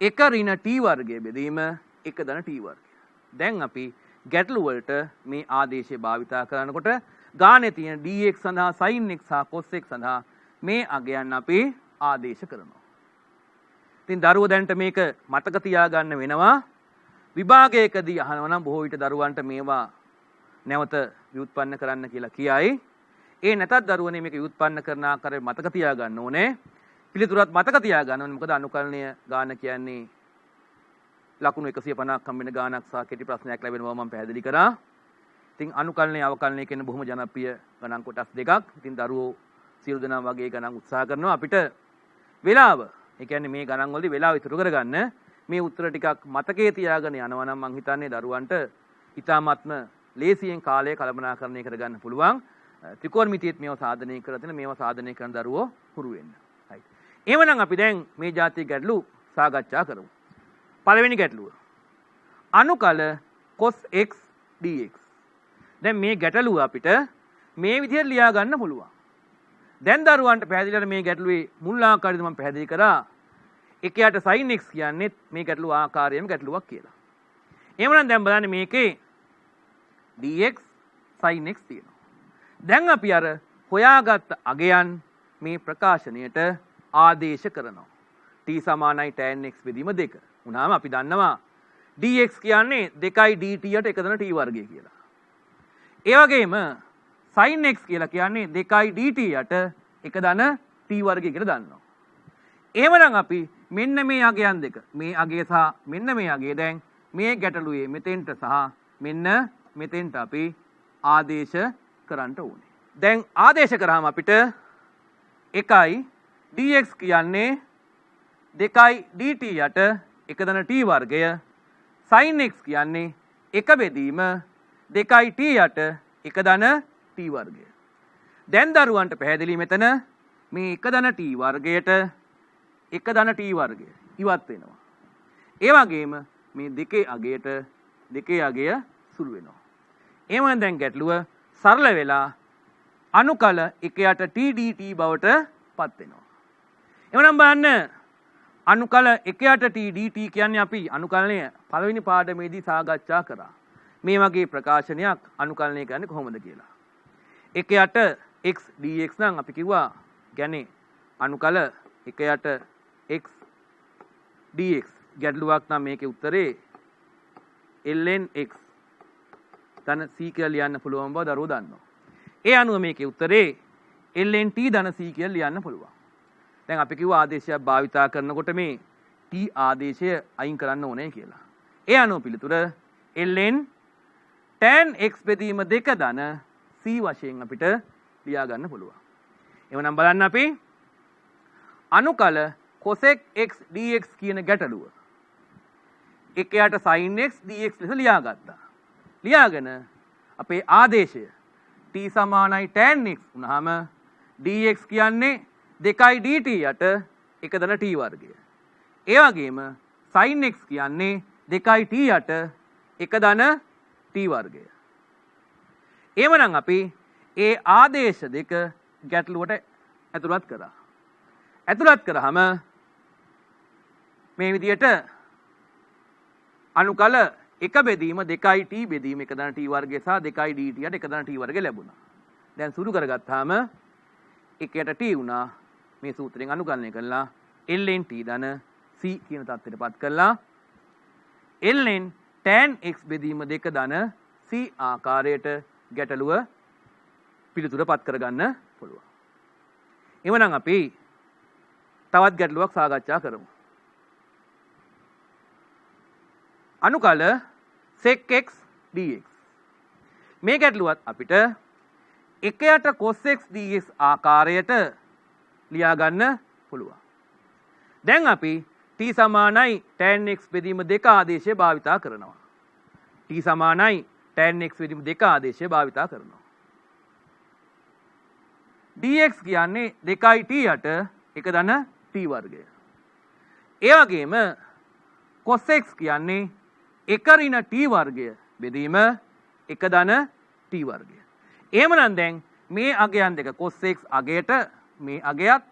1 ඍණ t වර්ගය බෙදීම එක ධන t වර්ගය. දැන් අපි ගැටලු වලට මේ ආදේශය භාවිතා කරනකොට ගානේ තියෙන dx සඳහා sin x සහ cos x සඳහා මේ අගයන් අපි ආදේශ කරනවා. ඉතින් දරුවෝ දැන්ට මේක මතක තියාගන්න වෙනවා. විභාගයකදී අහනවා නම් බොහෝ විට දරුවන්ට මේවා නැවත ව්‍යුත්පන්න කරන්න කියලා කියයි. ඒ නැතත් දරුවනේ මේක ව්‍යුත්පන්න කරන ආකාරය මතක තියාගන්න ඕනේ. පිළිතුරත් මතක තියාගන්න ඕනේ. මොකද අනුකලනය ගාන කියන්නේ ලකුණු 150ක් හම්බෙන ගානක් සහ කෙටි ප්‍රශ්නයක් ලැබෙන බව මම පැහැදිලි කරා. ඉතින් අනුකලනය අවකලනය කියන බොහොම ජනප්‍රිය ගණන් කොටස් දෙකක්. ඉතින් දරුවෝ සියලු දෙනා වගේ ගණන් උත්සාහ කරනවා. අපිට වෙලාව, ඒ කියන්නේ මේ ගණන් වලදී වෙලාව ඉතුරු කරගන්න මේ උත්තර ටිකක් මතකයේ තියාගෙන යනවා නම් මම හිතන්නේ දරුවන්ට ඉතාමත්ම ලේසියෙන් කාලය කළමනාකරණය කරගන්න පුළුවන්. ත්‍රිකෝණමිතියත් මේව සාධනය කරලා තියෙන මේව සාධනය කරන දරුවෝ හුරු වෙන්න. right. එහෙමනම් අපි දැන් මේ જાතිය ගැටලු සාකච්ඡා කරමු. පළවෙනි ගැටලුව. අනුකල cos x dx. දැන් මේ ගැටලුව අපිට මේ විදිහට ලියා ගන්න පුළුවන්. දැන් දරුවන්ට පැහැදිලිවට මේ ගැටලුවේ මුල් ආකාරය මම පැහැදිලි කරා. එකයට sin x කියන්නේ මේ ගැටලුව ආකාරයෙන්ම ගැටලුවක් කියලා. එහෙමනම් දැන් බලන්න මේකේ dx sin x තියෙනවා. දැන් අපි අර හොයාගත්ත අගයන් මේ ප්‍රකාශනයට ආදේශ කරනවා. t සමානයි tan x බෙදීම 2. උනාම අපි දන්නවා dx කියන්නේ 2යි dt යට එක ධන t වර්ගය කියලා. ඒ වගේම sin x කියලා කියන්නේ 2යි dt යට එක ධන t වර්ගය කියලා දන්නවා. එහෙමනම් අපි මෙන්න මේ අගයන් දෙක, මේ අගය සහ මෙන්න මේ අගය දැන් මේ ගැටලුවේ මෙතෙන්ට සහ මෙන්න මෙතෙන්ට අපි ආදේශ කරන්න ඕනේ. දැන් ආදේශ කරාම අපිට 1යි dx කියන්නේ 2යි dt යට එක ධන t වර්ගය, sin x කියන්නේ 1 බෙදීම 2යි t යට එක ධන t වර්ගය. දැන් දරුවන්ට පැහැදිලි මෙතන මේ එක ධන t වර්ගයට එක ධන t වර්ගය ඉවත් වෙනවා. ඒ වගේම මේ දෙකේ අගයට දෙකේ අගය සුළු වෙනවා. එහෙනම් දැන් ගැටලුව සරල වෙලා අනුකල 1යට t dt බවට පත් වෙනවා. එහෙනම් බලන්න අනුකල 1යට t dt කියන්නේ අපි අනුකලනය පළවෙනි පාඩමේදී සාකච්ඡා කරා. මේ වගේ ප්‍රකාශනයක් අනුකලනය කරන්නේ කොහොමද කියලා. 1යට x dx නම් අපි කිව්වා කියන්නේ අනුකල 1යට x dx ගැටලුවක් නම් මේකේ උත්තරේ ln x ධන c කියලා ලියන්න පුළුවන් බව දරුවෝ දන්නවා. ඒ අනුව මේකේ උත්තරේ ln t ධන c කියලා ලියන්න පුළුවන්. දැන් අපි කිව්වා ආදේශයක් භාවිතා කරනකොට මේ t ආදේශය අයින් කරන්න ඕනේ කියලා. ඒ අනුව පිළිතුර ln tan x බෙදීම 2 ධන c වශයෙන් අපිට ලියා ගන්න පුළුවන්. එවනම් බලන්න අපි අනුකල cos x dx කියන ගැටලුව 1යට sin x dx ලෙස ලියාගත්තා. ලියාගෙන අපේ ආදේශය t සමානයි tan x වුණාම dx කියන්නේ 2යි dt යට එක ධන t වර්ගය. ඒ වගේම sin x කියන්නේ 2යි t යට එක ධන t වර්ගය. එහෙමනම් අපි ඒ ආදේශ දෙක ගැටලුවට ඇතුළත් කරා. ඇතුළත් කරාම මේ විදිහට අනුකල 1 බෙදීම 2යි t බෙදීම එක ධන t වර්ගය සහ 2යි dt යට එක ධන t වර්ගය ලැබුණා. දැන් සුළු කරගත්තාම 1යට t වුණා. මේ සූත්‍රයෙන් අනුකලනය කළා ln t ධන c කියන තත්ත්වයටපත් කළා. ln tan x බෙදීම 2 ධන c ආකාරයට ගැටලුව පිළිතුරපත් කරගන්න පුළුවන්. එවනම් අපි තවත් ගැටලුවක් සාකච්ඡා කරමු. අනුකල sec x dx. මේ ගැටලුවත් අපිට 1යට cos x dx ආකාරයට ලියා ගන්න පුළුවන්. දැන් අපි t සමානයි tan x බෙදීම 2 ආදේශය භාවිතා කරනවා. t සමානයි tan x බෙදීම 2 ආදේශය භාවිතා කරනවා. dx කියන්නේ 2t යට 1 ධන t වර්ගය. ඒ වගේම cos x කියන්නේ 1 ඍණ t වර්ගය බෙදීම 1 ධන t වර්ගය. එහෙමනම් දැන් මේ අගයන් දෙක cos x අගයට මේ අගයත්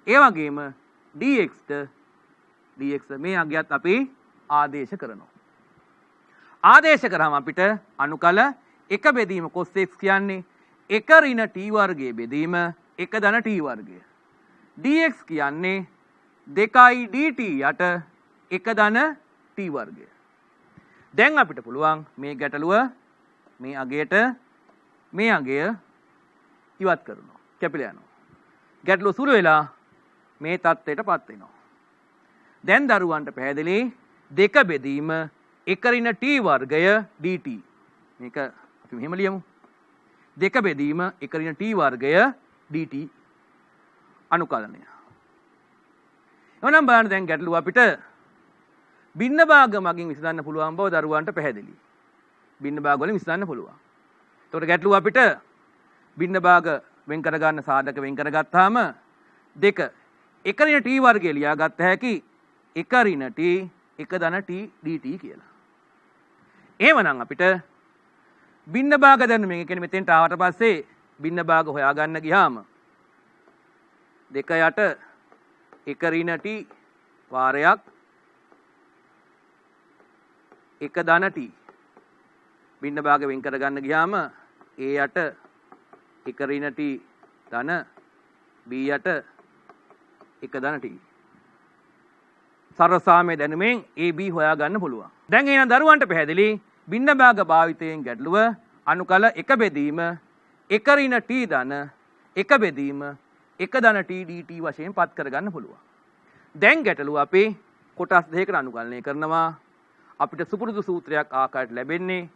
ඒ වගේම dx මේ අගයත් අපි ආදේශ කරනවා. ආදේශ කරාම අපිට අනුකල 1 බෙදීම cos x කියන්නේ 1 ඍණ t වර්ගයේ බෙදීම 1 ධන t වර්ගය. dx කියන්නේ 2i dt යට 1 ධන t වර්ගය. දැන් අපිට පුළුවන් මේ ගැටලුව මේ අගයට මේ අගය ඉවත් කරනවා. කැපිලා යනවා. ගැටලුව සුළු වෙලා මේ තත්ත්වයටපත් වෙනවා. දැන් දරුවන්ට පැහැදිලි 2 බෙදීම 1 ඍණ t වර්ගය dt. මේක අපි මෙහෙම ලියමු. 2 බෙදීම 1 ඍණ t වර්ගය dt අනුකලනය. එවනම් බලන්න දැන් ගැටලුව අපිට භින්න භාග මගින් විසඳන්න පුළුවන් බව දරුවන්ට පැහැදිලි. භින්න භාග වලින් විසඳන්න පුළුවන්. එතකොට ගැටලුව අපිට භින්න භාග වෙන් කර ගන්න සාධක වෙන් කරගත්තාම 2 1 ඍණ t වර්ගය ලියා ගත්ත හැකි 1 ඍණ t 1 ධන t dt කියලා. එහෙමනම් අපිට භින්න භාග දැනුම මේ කියන්නේ මෙතෙන්ට ආවට පස්සේ භින්න භාග හොයාගන්න ගියාම 2 යට 1 ඍණ t වාරයක් 1 ධන t භින්න භාග වෙන් කරගන්න ගියාම a යට 1 ඍණ t ධන b යට 1 ධන t සරසාමයේ දැනුමෙන් ab හොයා ගන්න පුළුවන්. දැන් එහෙනම් දරුවන්ට පැහැදිලි භින්න භාග භාවිතයෙන් ගැටලුව අනුකල 1 බෙදීම 1 ඍණ t ධන 1 බෙදීම 1 ධන t dt වශයෙන් පත් කරගන්න පුළුවන්. දැන් ගැටලුව අපි කොටස් දෙකකට අනුකලනය කරනවා. අපිට සුපුරුදු සූත්‍රයක් ආකාරයට ලැබෙන්නේ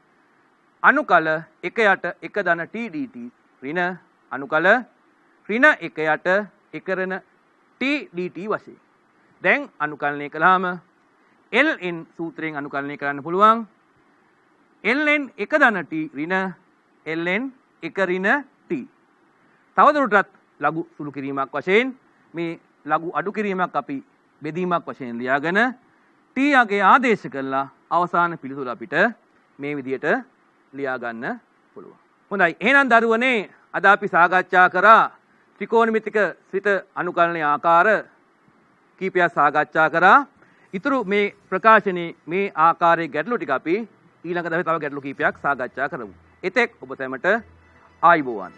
අනුකල 1 යට 1 ධන t dt ඍණ අනුකල ඍණ 1 යට 1 ඍණ t dt වශයෙන්. දැන් අනුකලනය කළාම ln සූත්‍රයෙන් අනුකලනය කරන්න පුළුවන්. ln 1 ධන t ඍණ ln 1 ඍණ t. තවදුරටත් ලඝු සුළු කිරීමක් වශයෙන් මේ ලඝු අඩු කිරීමක් අපි බෙදීමක් වශයෙන් ලියාගෙන t අගේ ආදේශ කරලා අවසාන පිළිතුර අපිට මේ විදියට ලියා ගන්න පුළුවන්. හොඳයි. එහෙනම් දරුවනේ අද අපි සාකච්ඡා කරා ත්‍රිකෝණමිතික සිත අනුකලනයේ ආකාර කීපයක් සාකච්ඡා කරා. ඊතුරු මේ ප්‍රකාශනයේ මේ ආකාරයේ ගැටලු ටික අපි ඊළඟ දවසේ තව ගැටලු කීපයක් සාකච්ඡා කරමු. එතෙක් ඔබ සැමට ආයුබෝවන්.